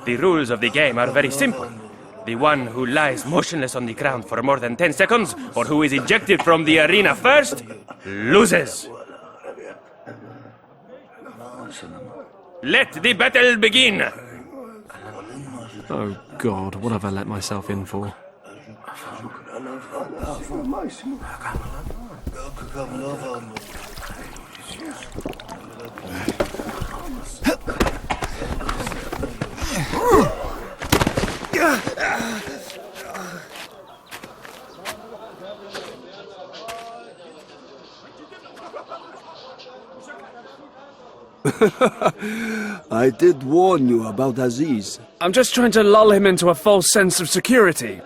The rules of the game are very simple. The one who lies motionless on the ground for more than 10 seconds, or who is ejected from the arena first, loses. Let the battle begin! Oh God, what have I let myself in for? I did warn you about Aziz. I'm just trying to lull him into a false sense of security.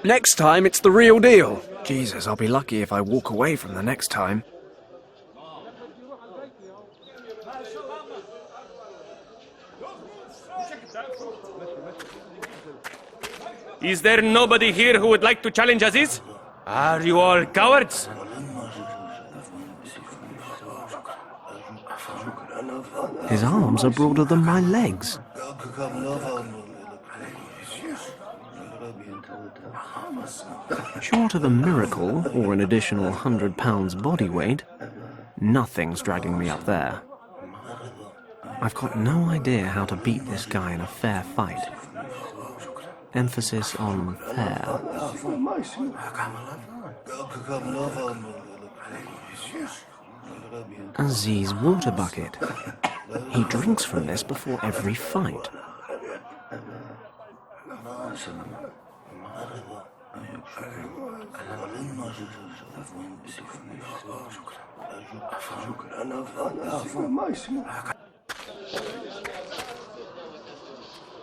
Next time, it's the real deal. Jesus, I'll be lucky if I walk away from the next time. Is there nobody here who would like to challenge Aziz? Are you all cowards? His arms are broader than my legs. Short of a miracle or an additional 100 pounds body weight, nothing's dragging me up there. I've got no idea how to beat this guy in a fair fight. Emphasis on fair. Aziz water bucket. He drinks from this before every fight.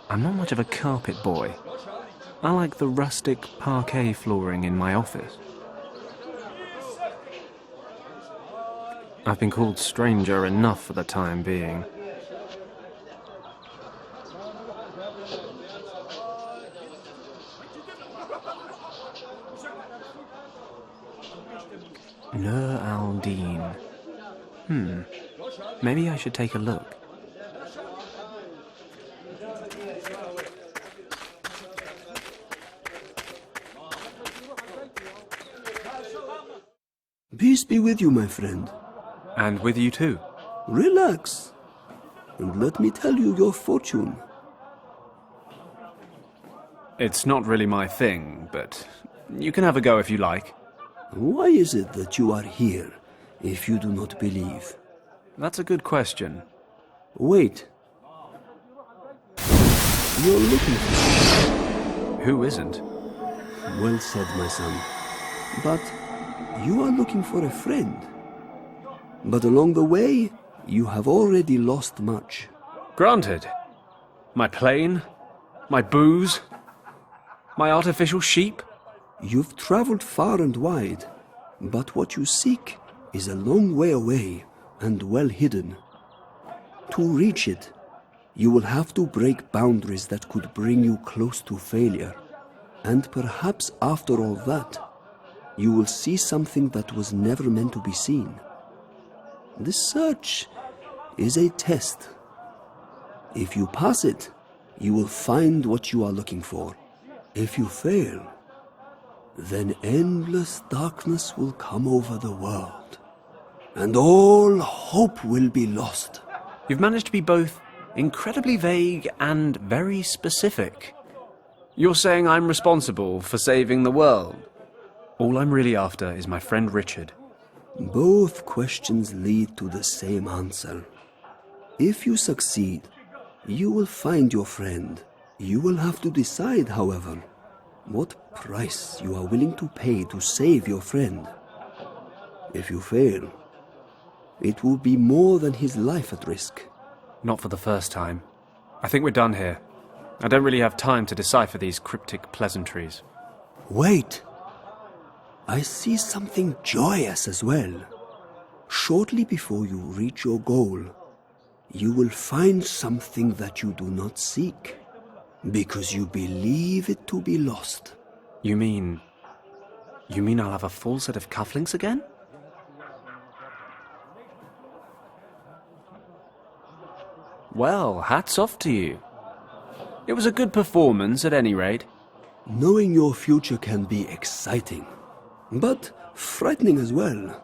I'm not much of a carpet boy. I like the rustic parquet flooring in my office. I've been called stranger enough for the time being. Nur al-Din. Maybe I should take a look. Peace be with you, my friend. And with you too. Relax, and let me tell you your fortune. It's not really my thing, but you can have a go if you like. Why is it that you are here, if you do not believe? That's a good question. Wait. You're looking for someone. Who isn't? Well said, my son. But you are looking for a friend. But along the way, you have already lost much. Granted. My plane, my booze, my artificial sheep. You've traveled far and wide, but what you seek is a long way away and well hidden. To reach it, you will have to break boundaries that could bring you close to failure. And perhaps after all that, you will see something that was never meant to be seen. This search is a test. If you pass it, you will find what you are looking for. If you fail, then endless darkness will come over the world, and all hope will be lost. You've managed to be both incredibly vague and very specific. You're saying I'm responsible for saving the world. All I'm really after is my friend Richard. Both questions lead to the same answer. If you succeed, you will find your friend. You will have to decide, however, what price you are willing to pay to save your friend. If you fail, it will be more than his life at risk. Not for the first time. I think we're done here. I don't really have time to decipher these cryptic pleasantries. Wait! I see something joyous as well. Shortly before you reach your goal, you will find something that you do not seek, because you believe it to be lost. You mean I'll have a full set of cufflinks again? Well, hats off to you. It was a good performance at any rate. Knowing your future can be exciting, but frightening as well.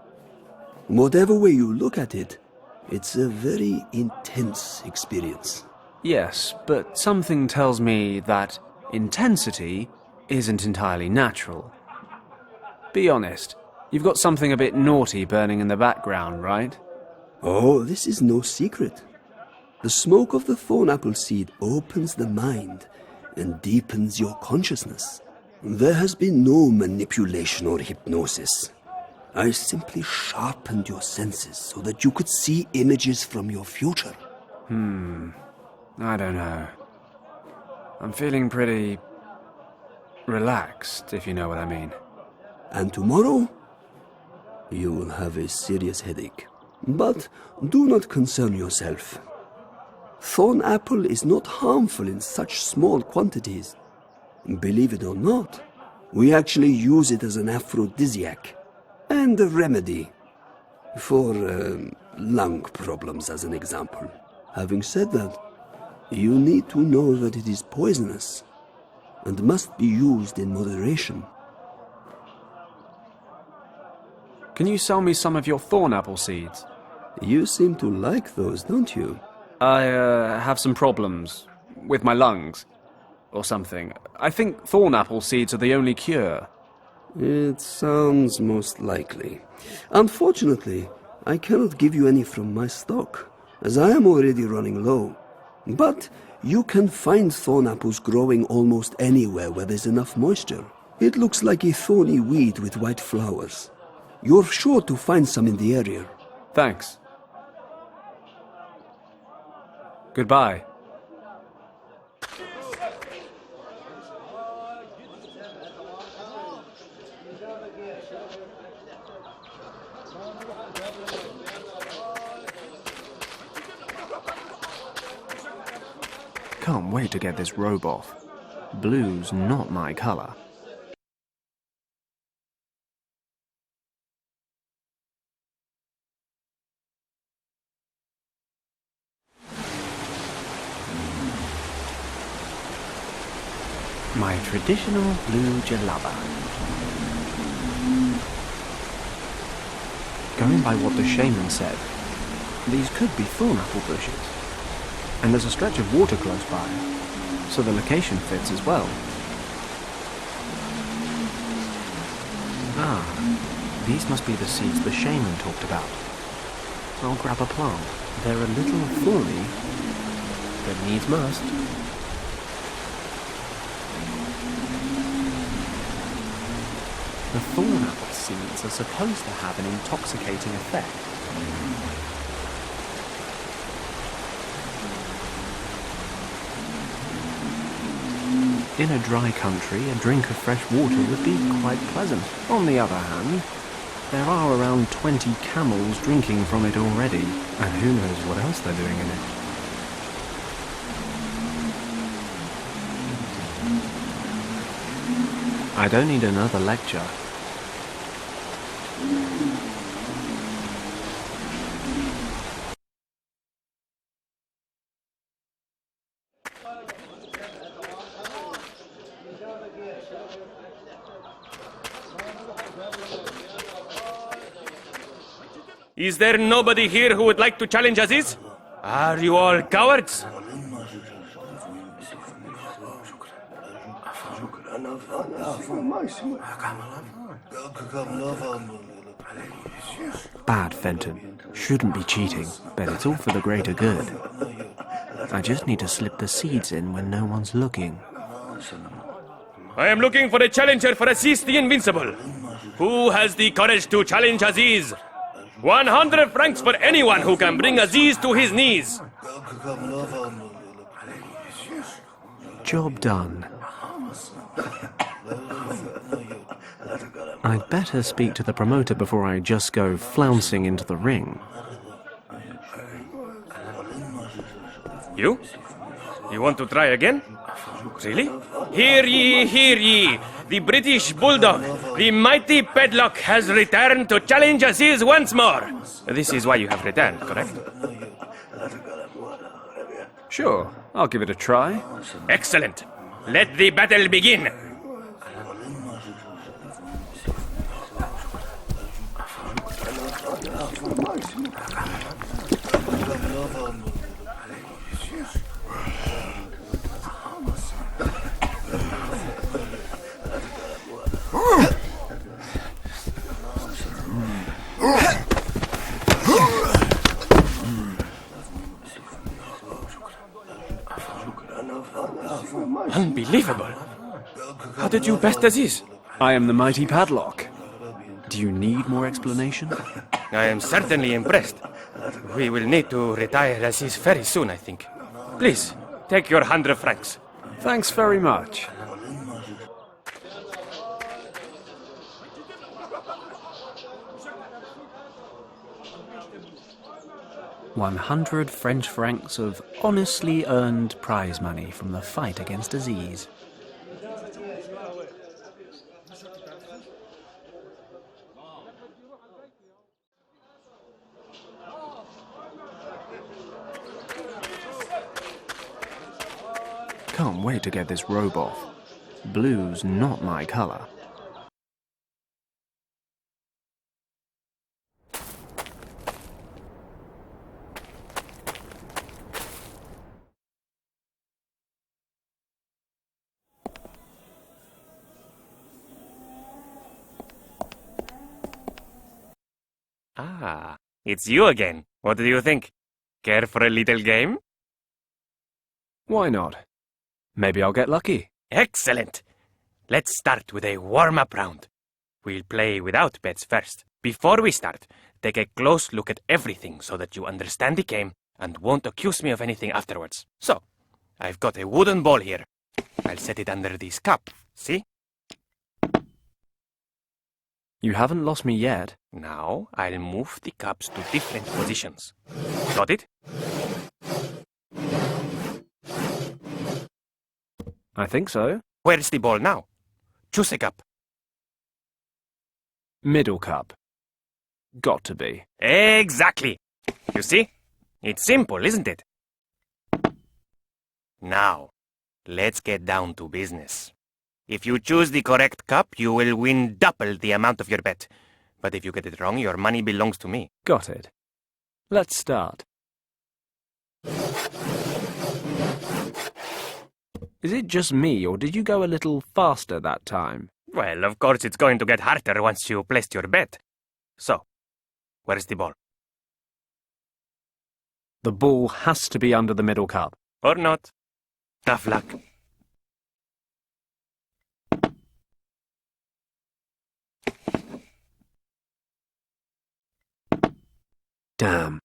Whatever way you look at it, it's a very intense experience. Yes, but something tells me that intensity isn't entirely natural. Be honest, you've got something a bit naughty burning in the background, right? Oh, this is no secret. The smoke of the thorn apple seed opens the mind and deepens your consciousness. There has been no manipulation or hypnosis. I simply sharpened your senses so that you could see images from your future. I don't know. I'm feeling pretty relaxed, if you know what I mean. And tomorrow, you will have a serious headache. But do not concern yourself. Thorn apple is not harmful in such small quantities. Believe it or not, we actually use it as an aphrodisiac and a remedy for lung problems, as an example. Having said that, you need to know that it is poisonous and must be used in moderation. Can you sell me some of your thorn apple seeds? You seem to like those, don't you? I have some problems with my lungs or something. I think thorn apple seeds are the only cure. It sounds most likely. Unfortunately, I cannot give you any from my stock, as I am already running low. But you can find thorn apples growing almost anywhere where there's enough moisture. It looks like a thorny weed with white flowers. You're sure to find some in the area. Thanks. Goodbye. Can't wait to get this robe off. Blue's not my color. My traditional blue jalaba. Going by what the shaman said, these could be thorn apple bushes. And there's a stretch of water close by, so the location fits as well. Ah, these must be the seeds the shaman talked about. I'll grab a plant. They're a little thorny, but needs must. The thorn apple seeds are supposed to have an intoxicating effect. In a dry country, a drink of fresh water would be quite pleasant. On the other hand, there are around 20 camels drinking from it already, and who knows what else they're doing in it. I don't need another lecture. Is there nobody here who would like to challenge Aziz? Are you all cowards? Bad, Fenton. Shouldn't be cheating, but it's all for the greater good. I just need to slip the seeds in when no one's looking. I am looking for a challenger for Aziz the Invincible. Who has the courage to challenge Aziz? 100 francs for anyone who can bring Aziz to his knees. Job done. I'd better speak to the promoter before I just go flouncing into the ring. You? You want to try again? Really? Hear ye, hear ye! The British Bulldog, the mighty Paddock, has returned to challenge Aziz once more. This is why you have returned, correct? Sure, I'll give it a try. Excellent. Let the battle begin. Unbelievable. How did you best Aziz? I am the mighty Padlock. Do you need more explanation? I am certainly impressed. We will need to retire Aziz very soon, I think. Please, take your 100 francs. Thanks very much. $100 French francs of honestly earned prize money from the fight against Aziz. Can't wait to get this robe off. Blue's not my colour. Ah, it's you again. What do you think? Care for a little game? Why not? Maybe I'll get lucky. Excellent! Let's start with a warm-up round. We'll play without bets first. Before we start, take a close look at everything so that you understand the game and won't accuse me of anything afterwards. So, I've got a wooden ball here. I'll set it under this cup. See? You haven't lost me yet. Now, I'll move the cups to different positions. Got it? I think so. Where's the ball now? Choose a cup. Middle cup. Got to be. Exactly! You see? It's simple, isn't it? Now, let's get down to business. If you choose the correct cup, you will win double the amount of your bet. But if you get it wrong, your money belongs to me. Got it. Let's start. Is it just me, or did you go a little faster that time? Well, of course it's going to get harder once you placed your bet. So, where's the ball? The ball has to be under the middle cup. Or not. Tough luck. Damn.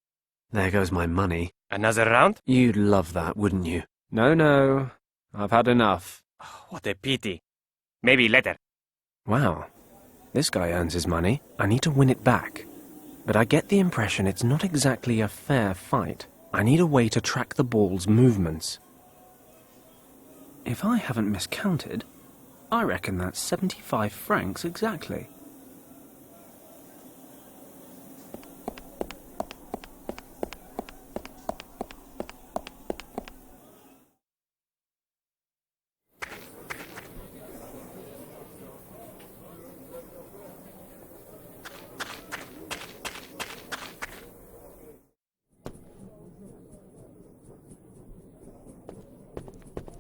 There goes my money. Another round? You'd love that, wouldn't you? No. I've had enough. What a pity. Maybe later. Wow. This guy earns his money. I need to win it back. But I get the impression it's not exactly a fair fight. I need a way to track the ball's movements. If I haven't miscounted, I reckon that's 75 francs exactly.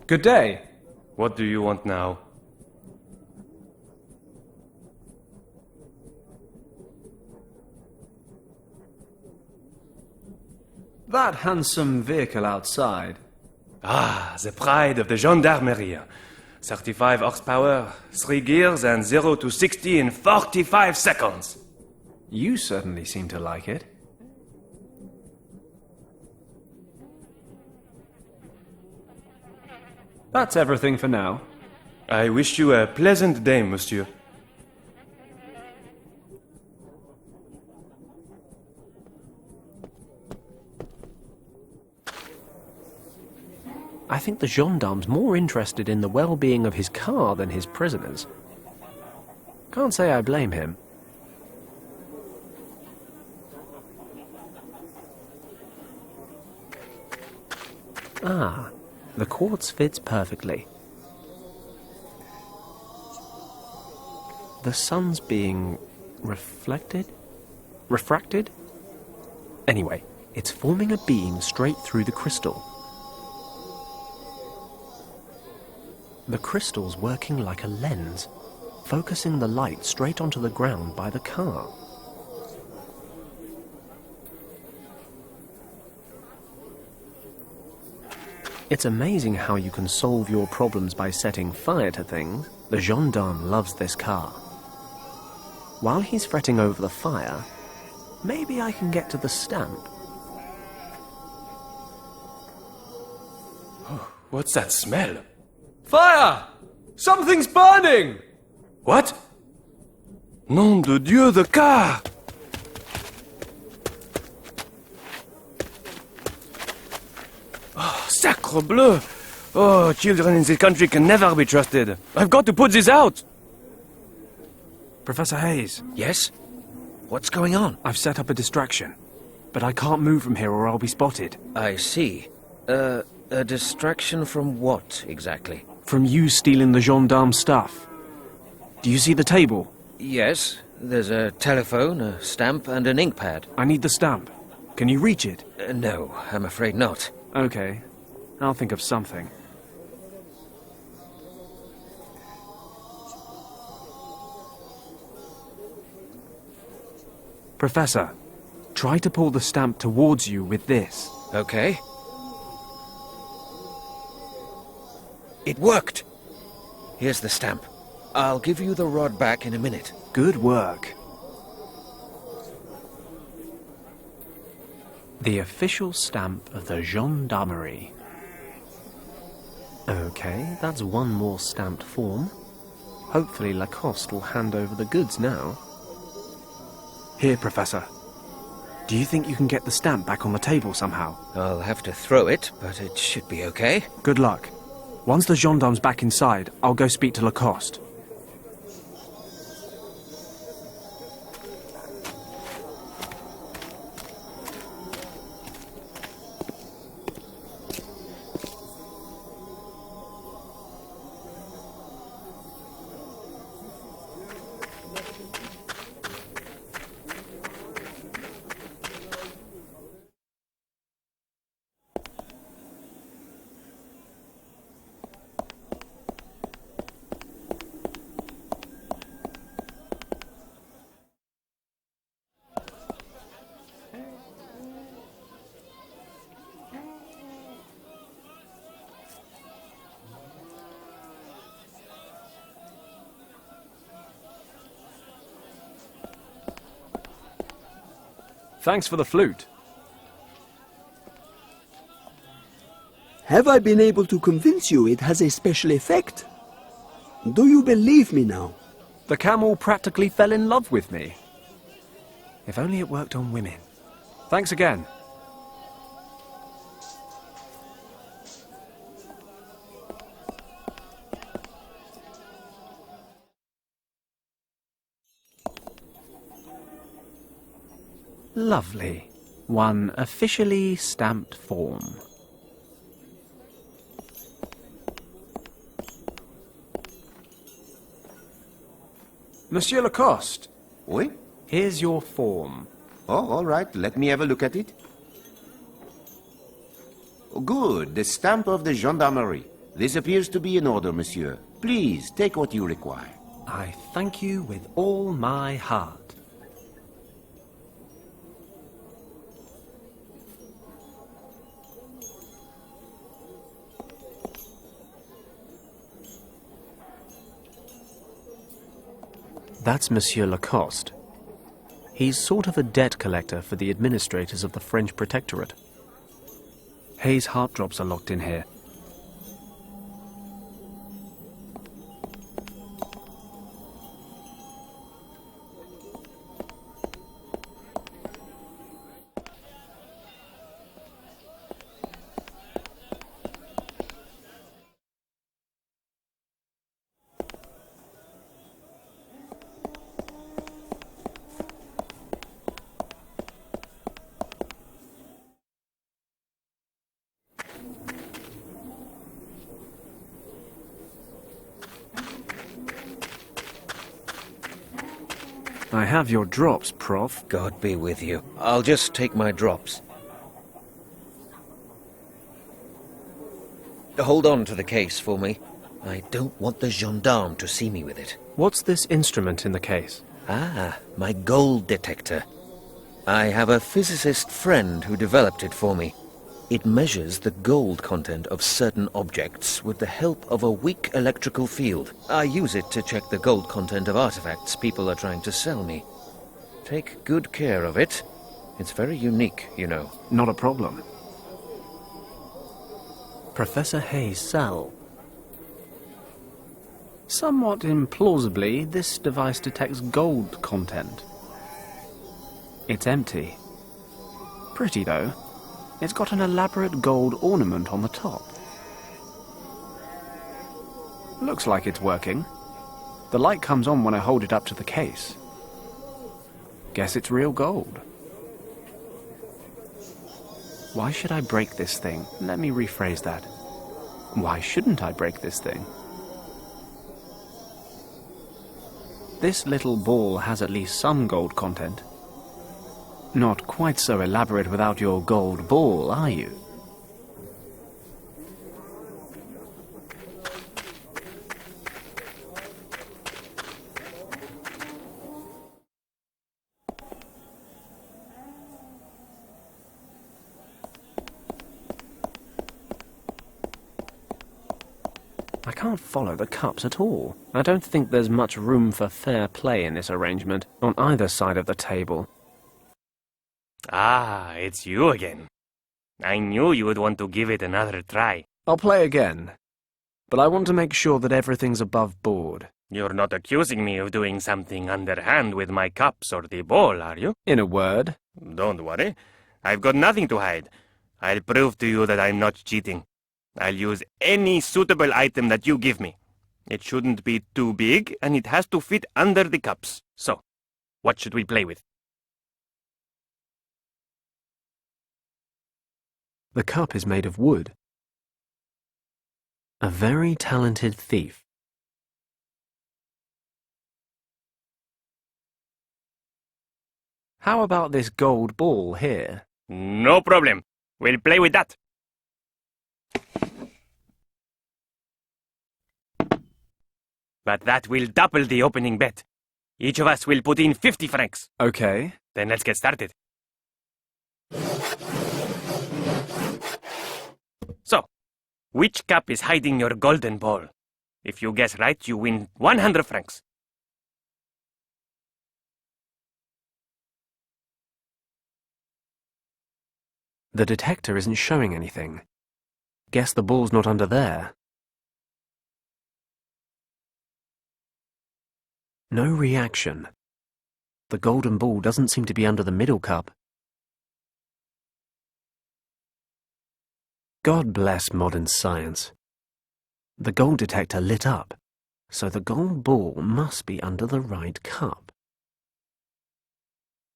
Good day. What do you want now? That handsome vehicle outside. Ah, the pride of the gendarmerie. 35 horsepower, 3 gears, and 0 to 60 in 45 seconds. You certainly seem to like it. That's everything for now. I wish you a pleasant day, monsieur. I think the gendarme's more interested in the well-being of his car than his prisoners. Can't say I blame him. Ah, the quartz fits perfectly. The sun's being refracted? Anyway, it's forming a beam straight through the crystal. The crystal's working like a lens, focusing the light straight onto the ground by the car. It's amazing how you can solve your problems by setting fire to things. The gendarme loves this car. While he's fretting over the fire, maybe I can get to the stamp. What's that smell? Fire! Something's burning! What? Nom de Dieu, the car! Oh, sacre bleu! Oh, children in this country can never be trusted. I've got to put this out! Professor Hayes, Yes? What's going on? I've set up a distraction, but I can't move from here or I'll be spotted. I see. A distraction from what, exactly? From you stealing the gendarme's stuff. Do you see the table? Yes, there's a telephone, a stamp, and an ink pad. I need the stamp. Can you reach it? No, I'm afraid not. Okay. I'll think of something. Professor, try to pull the stamp towards you with this. Okay. It worked! Here's the stamp. I'll give you the rod back in a minute. Good work. The official stamp of the gendarmerie. Okay, that's one more stamped form. Hopefully Lacoste will hand over the goods now. Here, Professor. Do you think you can get the stamp back on the table somehow? I'll have to throw it, but it should be okay. Good luck. Once the gendarme's back inside, I'll go speak to Lacoste. Thanks for the flute. Have I been able to convince you it has a special effect? Do you believe me now? The camel practically fell in love with me. If only it worked on women. Thanks again. Lovely. One officially stamped form. Monsieur Lacoste, Oui? Here's your form. Oh, all right. Let me have a look at it. Oh, good. The stamp of the gendarmerie. This appears to be in order, monsieur. Please, take what you require. I thank you with all my heart. That's Monsieur Lacoste. He's sort of a debt collector for the administrators of the French Protectorate. Hayes' heart drops are locked in here. I have your drops, Prof. God be with you. I'll just take my drops. Hold on to the case for me. I don't want the gendarme to see me with it. What's this instrument in the case? Ah, my gold detector. I have a physicist friend who developed it for me. It measures the gold content of certain objects with the help of a weak electrical field. I use it to check the gold content of artifacts people are trying to sell me. Take good care of it. It's very unique, you know. Not a problem. Professor Hayes' cell. Somewhat implausibly, this device detects gold content. It's empty. Pretty, though. It's got an elaborate gold ornament on the top. Looks like it's working. The light comes on when I hold it up to the case. Guess it's real gold. Why should I break this thing? Let me rephrase that. Why shouldn't I break this thing? This little ball has at least some gold content. Not quite so elaborate without your gold ball, are you? I can't follow the cups at all. I don't think there's much room for fair play in this arrangement, on either side of the table. Ah, it's you again. I knew you would want to give it another try. I'll play again, but I want to make sure that everything's above board. You're not accusing me of doing something underhand with my cups or the ball, are you? In a word. Don't worry. I've got nothing to hide. I'll prove to you that I'm not cheating. I'll use any suitable item that you give me. It shouldn't be too big, and it has to fit under the cups. So, what should we play with? The cup is made of wood. A very talented thief. How about this gold ball here? No problem. We'll play with that. But that will double the opening bet. Each of us will put in 50 francs. Okay. Then let's get started. So, which cup is hiding your golden ball? If you guess right, you win 100 francs. The detector isn't showing anything. Guess the ball's not under there. No reaction. The golden ball doesn't seem to be under the middle cup. God bless modern science. The gold detector lit up, so the gold ball must be under the right cup.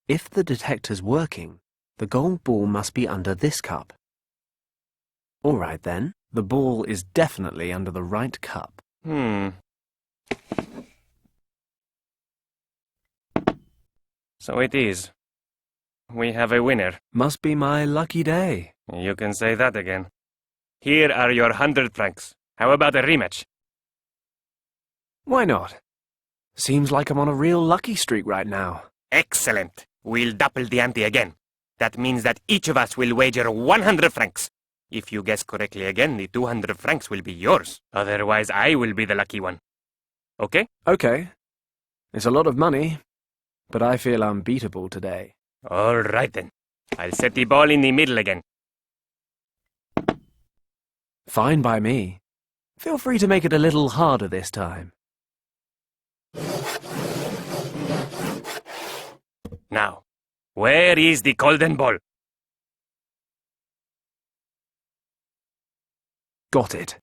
If the detector's working, the gold ball must be under this cup. All right then, the ball is definitely under the right cup. So it is. We have a winner. Must be my lucky day. You can say that again. Here are your 100 francs. How about a rematch? Why not? Seems like I'm on a real lucky streak right now. Excellent. We'll double the ante again. That means that each of us will wager 100 francs. If you guess correctly again, the 200 francs will be yours. Otherwise, I will be the lucky one. Okay? Okay. It's a lot of money, but I feel unbeatable today. All right then. I'll set the ball in the middle again. Fine by me. Feel free to make it a little harder this time. Now, where is the golden ball? Got it.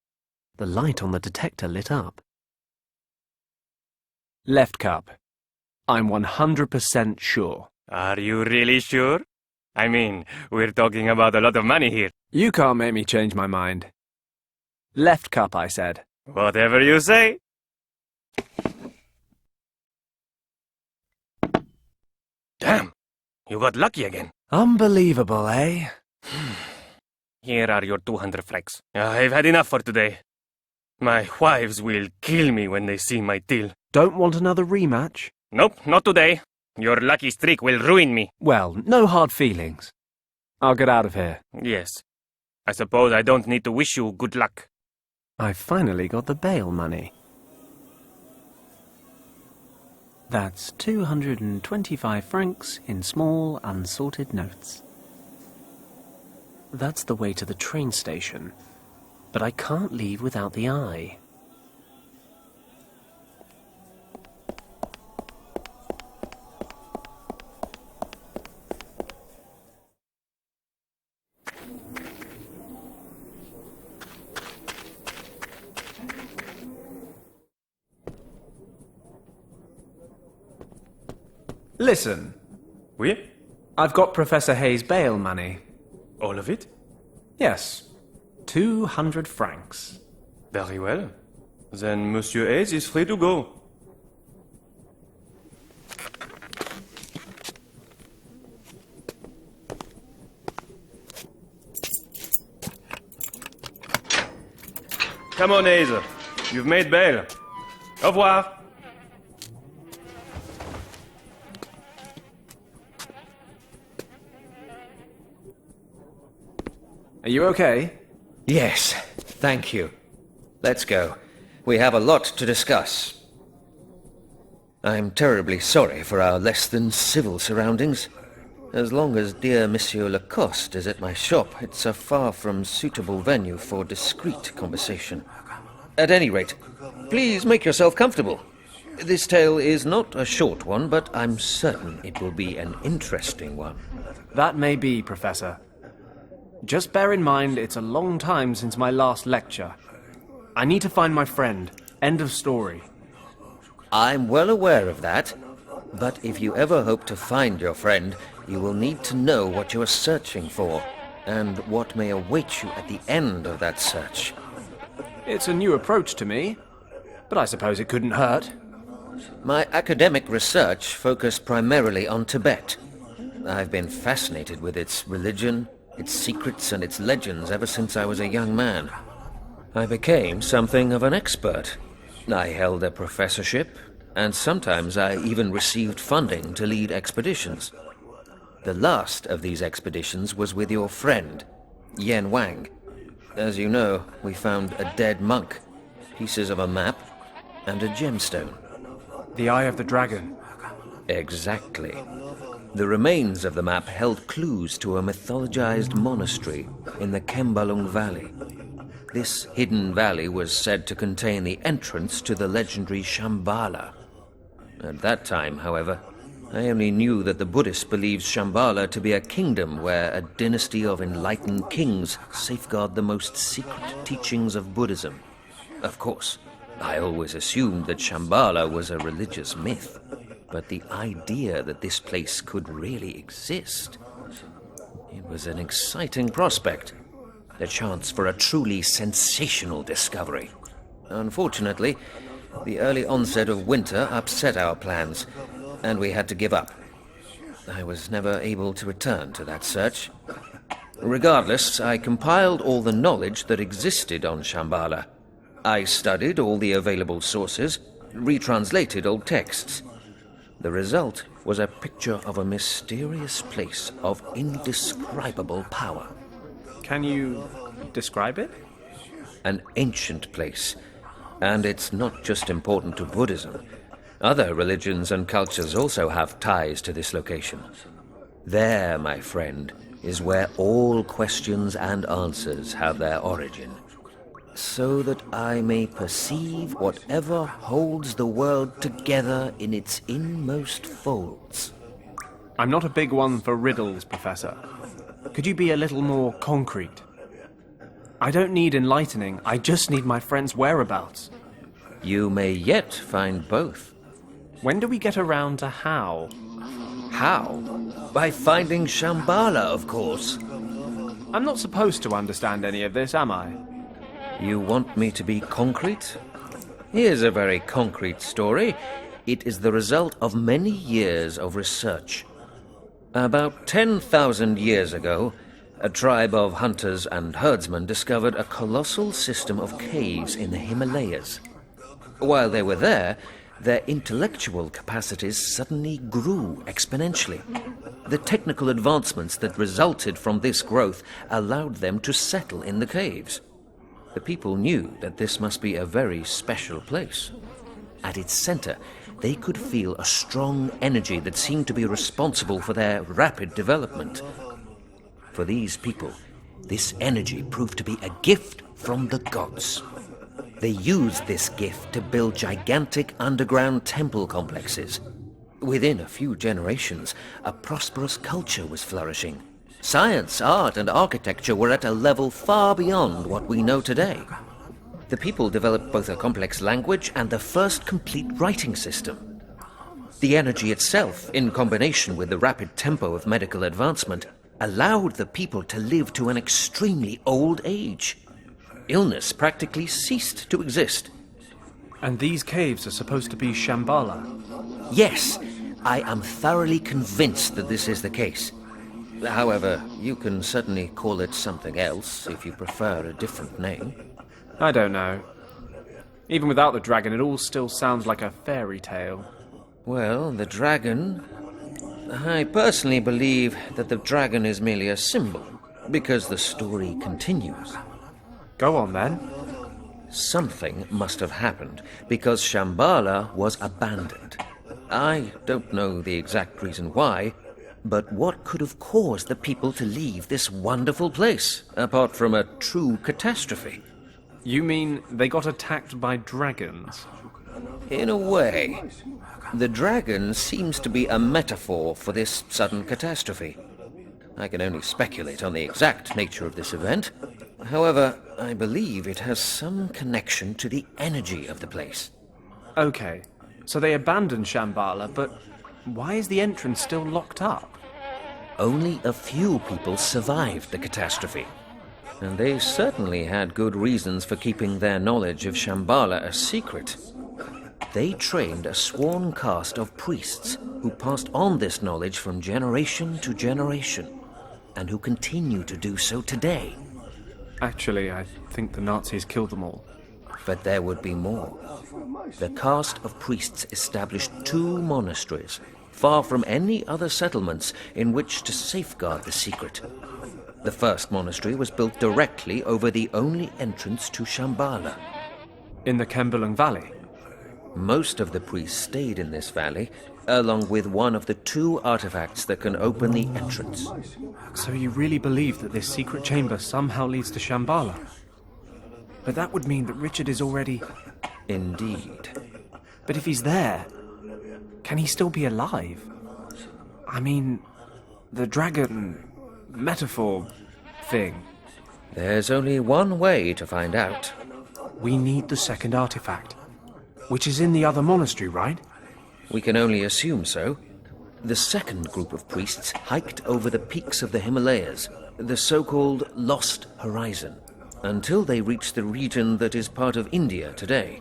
The light on the detector lit up. Left cup. I'm 100% sure. Are you really sure? I mean, we're talking about a lot of money here. You can't make me change my mind. Left cup, I said. Whatever you say. Damn, you got lucky again. Unbelievable, eh? Here are your 200 francs. I've had enough for today. My wives will kill me when they see my till. Don't want another rematch? Nope, not today. Your lucky streak will ruin me. Well, no hard feelings. I'll get out of here. Yes. I suppose I don't need to wish you good luck. I finally got the bail money. That's 225 francs in small, unsorted notes. That's the way to the train station, but I can't leave without the eye. Listen, Oui? I've got Professor Hayes' bail money. All of it? Yes, 200 francs. Very well. Then Monsieur Hayes is free to go. Come on, Hayes. You've made bail. Au revoir. Are you okay? Yes, thank you. Let's go. We have a lot to discuss. I'm terribly sorry for our less than civil surroundings. As long as dear Monsieur Lacoste is at my shop, it's a far from suitable venue for discreet conversation. At any rate, please make yourself comfortable. This tale is not a short one, but I'm certain it will be an interesting one. That may be, Professor. Just bear in mind it's a long time since my last lecture. I need to find my friend. End of story. I'm well aware of that, but if you ever hope to find your friend, you will need to know what you are searching for, and what may await you at the end of that search. It's a new approach to me, but I suppose it couldn't hurt. My academic research focused primarily on Tibet. I've been fascinated with its religion, its secrets and its legends ever since I was a young man. I became something of an expert. I held a professorship, and sometimes I even received funding to lead expeditions. The last of these expeditions was with your friend, Yen Wang. As you know, we found a dead monk, pieces of a map, and a gemstone. The Eye of the Dragon. Exactly. The remains of the map held clues to a mythologized monastery in the Kembalung Valley. This hidden valley was said to contain the entrance to the legendary Shambala. At that time, however, I only knew that the Buddhists believed Shambala to be a kingdom where a dynasty of enlightened kings safeguard the most secret teachings of Buddhism. Of course, I always assumed that Shambala was a religious myth. But the idea that this place could really exist, it was an exciting prospect. The chance for a truly sensational discovery. Unfortunately, the early onset of winter upset our plans, and we had to give up. I was never able to return to that search. Regardless, I compiled all the knowledge that existed on Shambala. I studied all the available sources, retranslated old texts. The result was a picture of a mysterious place of indescribable power. Can you describe it? An ancient place. And it's not just important to Buddhism. Other religions and cultures also have ties to this location. There, my friend, is where all questions and answers have their origin. So that I may perceive whatever holds the world together in its inmost folds. I'm not a big one for riddles, Professor. Could you be a little more concrete? I don't need enlightening, I just need my friend's whereabouts. You may yet find both. When do we get around to how? How? By finding Shambala, of course. I'm not supposed to understand any of this, am I? You want me to be concrete? Here's a very concrete story. It is the result of many years of research. About 10,000 years ago, a tribe of hunters and herdsmen discovered a colossal system of caves in the Himalayas. While they were there, their intellectual capacities suddenly grew exponentially. The technical advancements that resulted from this growth allowed them to settle in the caves. The people knew that this must be a very special place. At its center, they could feel a strong energy that seemed to be responsible for their rapid development. For these people, this energy proved to be a gift from the gods. They used this gift to build gigantic underground temple complexes. Within a few generations, a prosperous culture was flourishing. Science, art, and architecture were at a level far beyond what we know today. The people developed both a complex language and the first complete writing system. The energy itself, in combination with the rapid tempo of medical advancement, allowed the people to live to an extremely old age. Illness practically ceased to exist. And these caves are supposed to be Shambala? Yes, I am thoroughly convinced that this is the case. However, you can certainly call it something else if you prefer a different name. I don't know. Even without the dragon, it all still sounds like a fairy tale. Well, the dragon... I personally believe that the dragon is merely a symbol, because the story continues. Go on, then. Something must have happened, because Shambala was abandoned. I don't know the exact reason why, but what could have caused the people to leave this wonderful place, apart from a true catastrophe? You mean they got attacked by dragons? In a way. The dragon seems to be a metaphor for this sudden catastrophe. I can only speculate on the exact nature of this event. However, I believe it has some connection to the energy of the place. Okay, so they abandoned Shambala, but why is the entrance still locked up? Only a few people survived the catastrophe, and they certainly had good reasons for keeping their knowledge of Shambala a secret. They trained a sworn caste of priests who passed on this knowledge from generation to generation, and who continue to do so today. Actually, I think the Nazis killed them all. But there would be more. The caste of priests established 2 monasteries, far from any other settlements, in which to safeguard the secret. The first monastery was built directly over the only entrance to Shambala. In the Kembalung Valley? Most of the priests stayed in this valley, along with one of the 2 artifacts that can open the entrance. So you really believe that this secret chamber somehow leads to Shambala? But that would mean that Richard is already... Indeed. But if he's there, can he still be alive? I mean, the dragon metaphor thing. There's only one way to find out. We need the second artifact, which is in the other monastery, right? We can only assume so. The second group of priests hiked over the peaks of the Himalayas, the so-called Lost Horizon, until they reached the region that is part of India today.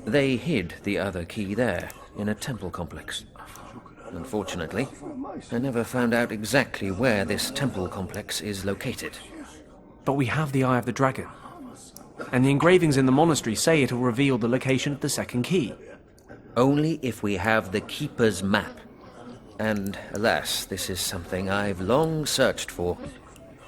They hid the other key there, in a temple complex. Unfortunately, I never found out exactly where this temple complex is located. But we have the Eye of the Dragon. And the engravings in the monastery say it'll reveal the location of the second key. Only if we have the Keeper's map. And, alas, this is something I've long searched for.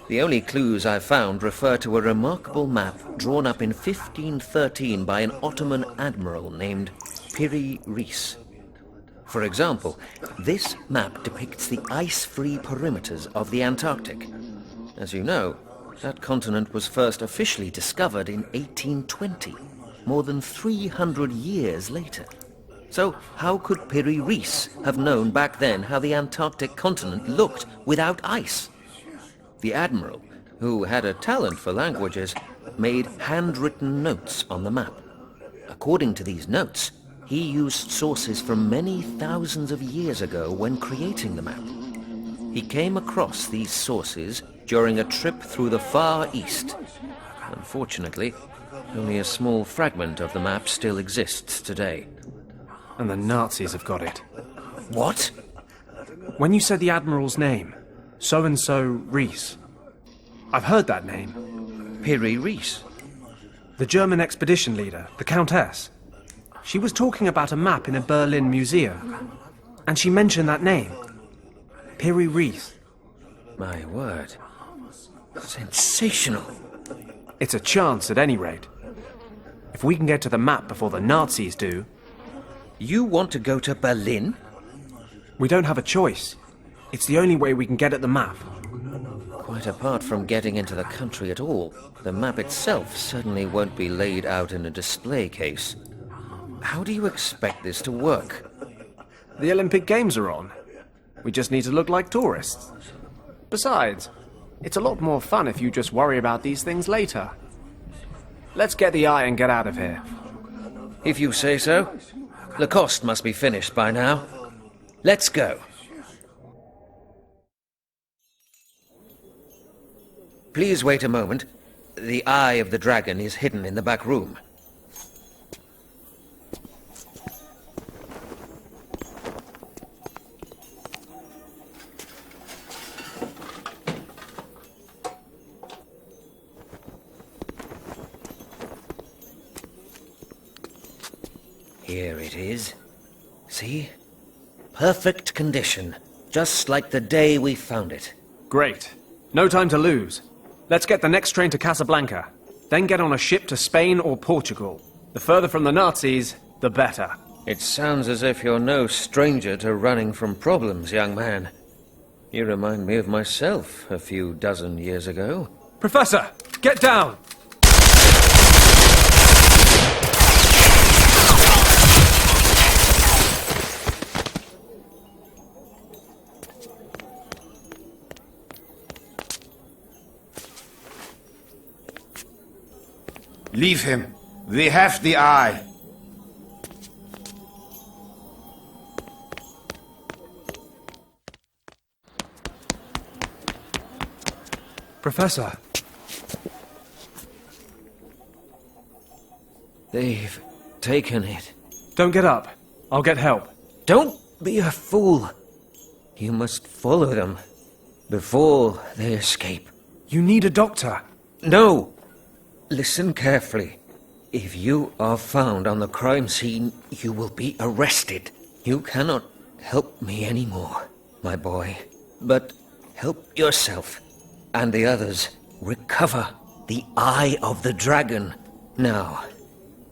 The only clues I've found refer to a remarkable map drawn up in 1513 by an Ottoman admiral named Piri Reis. For example, this map depicts the ice-free perimeters of the Antarctic. As you know, that continent was first officially discovered in 1820, more than 300 years later. So how could Piri Reis have known back then how the Antarctic continent looked without ice? The admiral, who had a talent for languages, made handwritten notes on the map. According to these notes, he used sources from many thousands of years ago when creating the map. He came across these sources during a trip through the Far East. Unfortunately, only a small fragment of the map still exists today. And the Nazis have got it. What? When you said the Admiral's name, so-and-so Reis, I've heard that name. Piri Reis? The German expedition leader, the Countess. She was talking about a map in a Berlin museum, and she mentioned that name. Piri Reis. My word. Sensational. It's a chance at any rate. If we can get to the map before the Nazis do. You want to go to Berlin? We don't have a choice. It's the only way we can get at the map. Quite apart from getting into the country at all, the map itself certainly won't be laid out in a display case. How do you expect this to work? The Olympic Games are on. We just need to look like tourists. Besides, it's a lot more fun if you just worry about these things later. Let's get the eye and get out of here. If you say so. Lacoste must be finished by now. Let's go. Please wait a moment. The eye of the dragon is hidden in the back room. Here it is. See? Perfect condition. Just like the day we found it. Great. No time to lose. Let's get the next train to Casablanca. Then get on a ship to Spain or Portugal. The further from the Nazis, the better. It sounds as if you're no stranger to running from problems, young man. You remind me of myself a few dozen years ago. Professor, get down! Leave him. We have the eye. Professor. They've taken it. Don't get up. I'll get help. Don't be a fool. You must follow them before they escape. You need a doctor. No! Listen carefully. If you are found on the crime scene, you will be arrested. You cannot help me anymore, my boy. But help yourself and the others recover the Eye of the Dragon. Now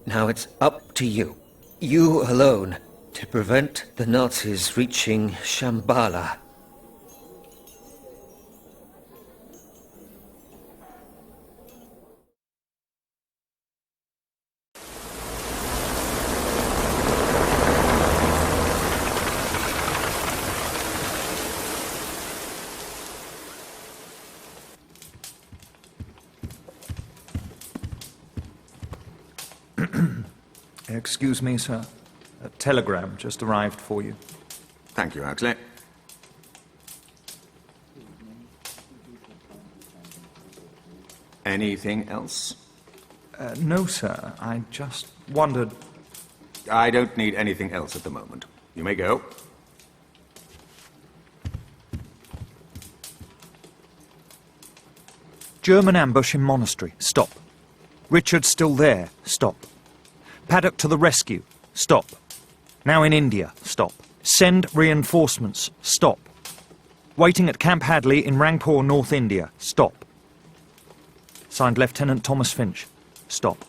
it's up to you. You alone, to prevent the Nazis reaching Shambala. Excuse me, sir. A telegram just arrived for you. Thank you, Huxley. Anything else? No, sir. I just wondered... I don't need anything else at the moment. You may go. German ambush in monastery. Stop. Richard's still there. Stop. Paddock to the rescue. Stop. Now in India. Stop. Send reinforcements. Stop. Waiting at Camp Hadley in Rangpur, North India. Stop. Signed Lieutenant Thomas Finch. Stop.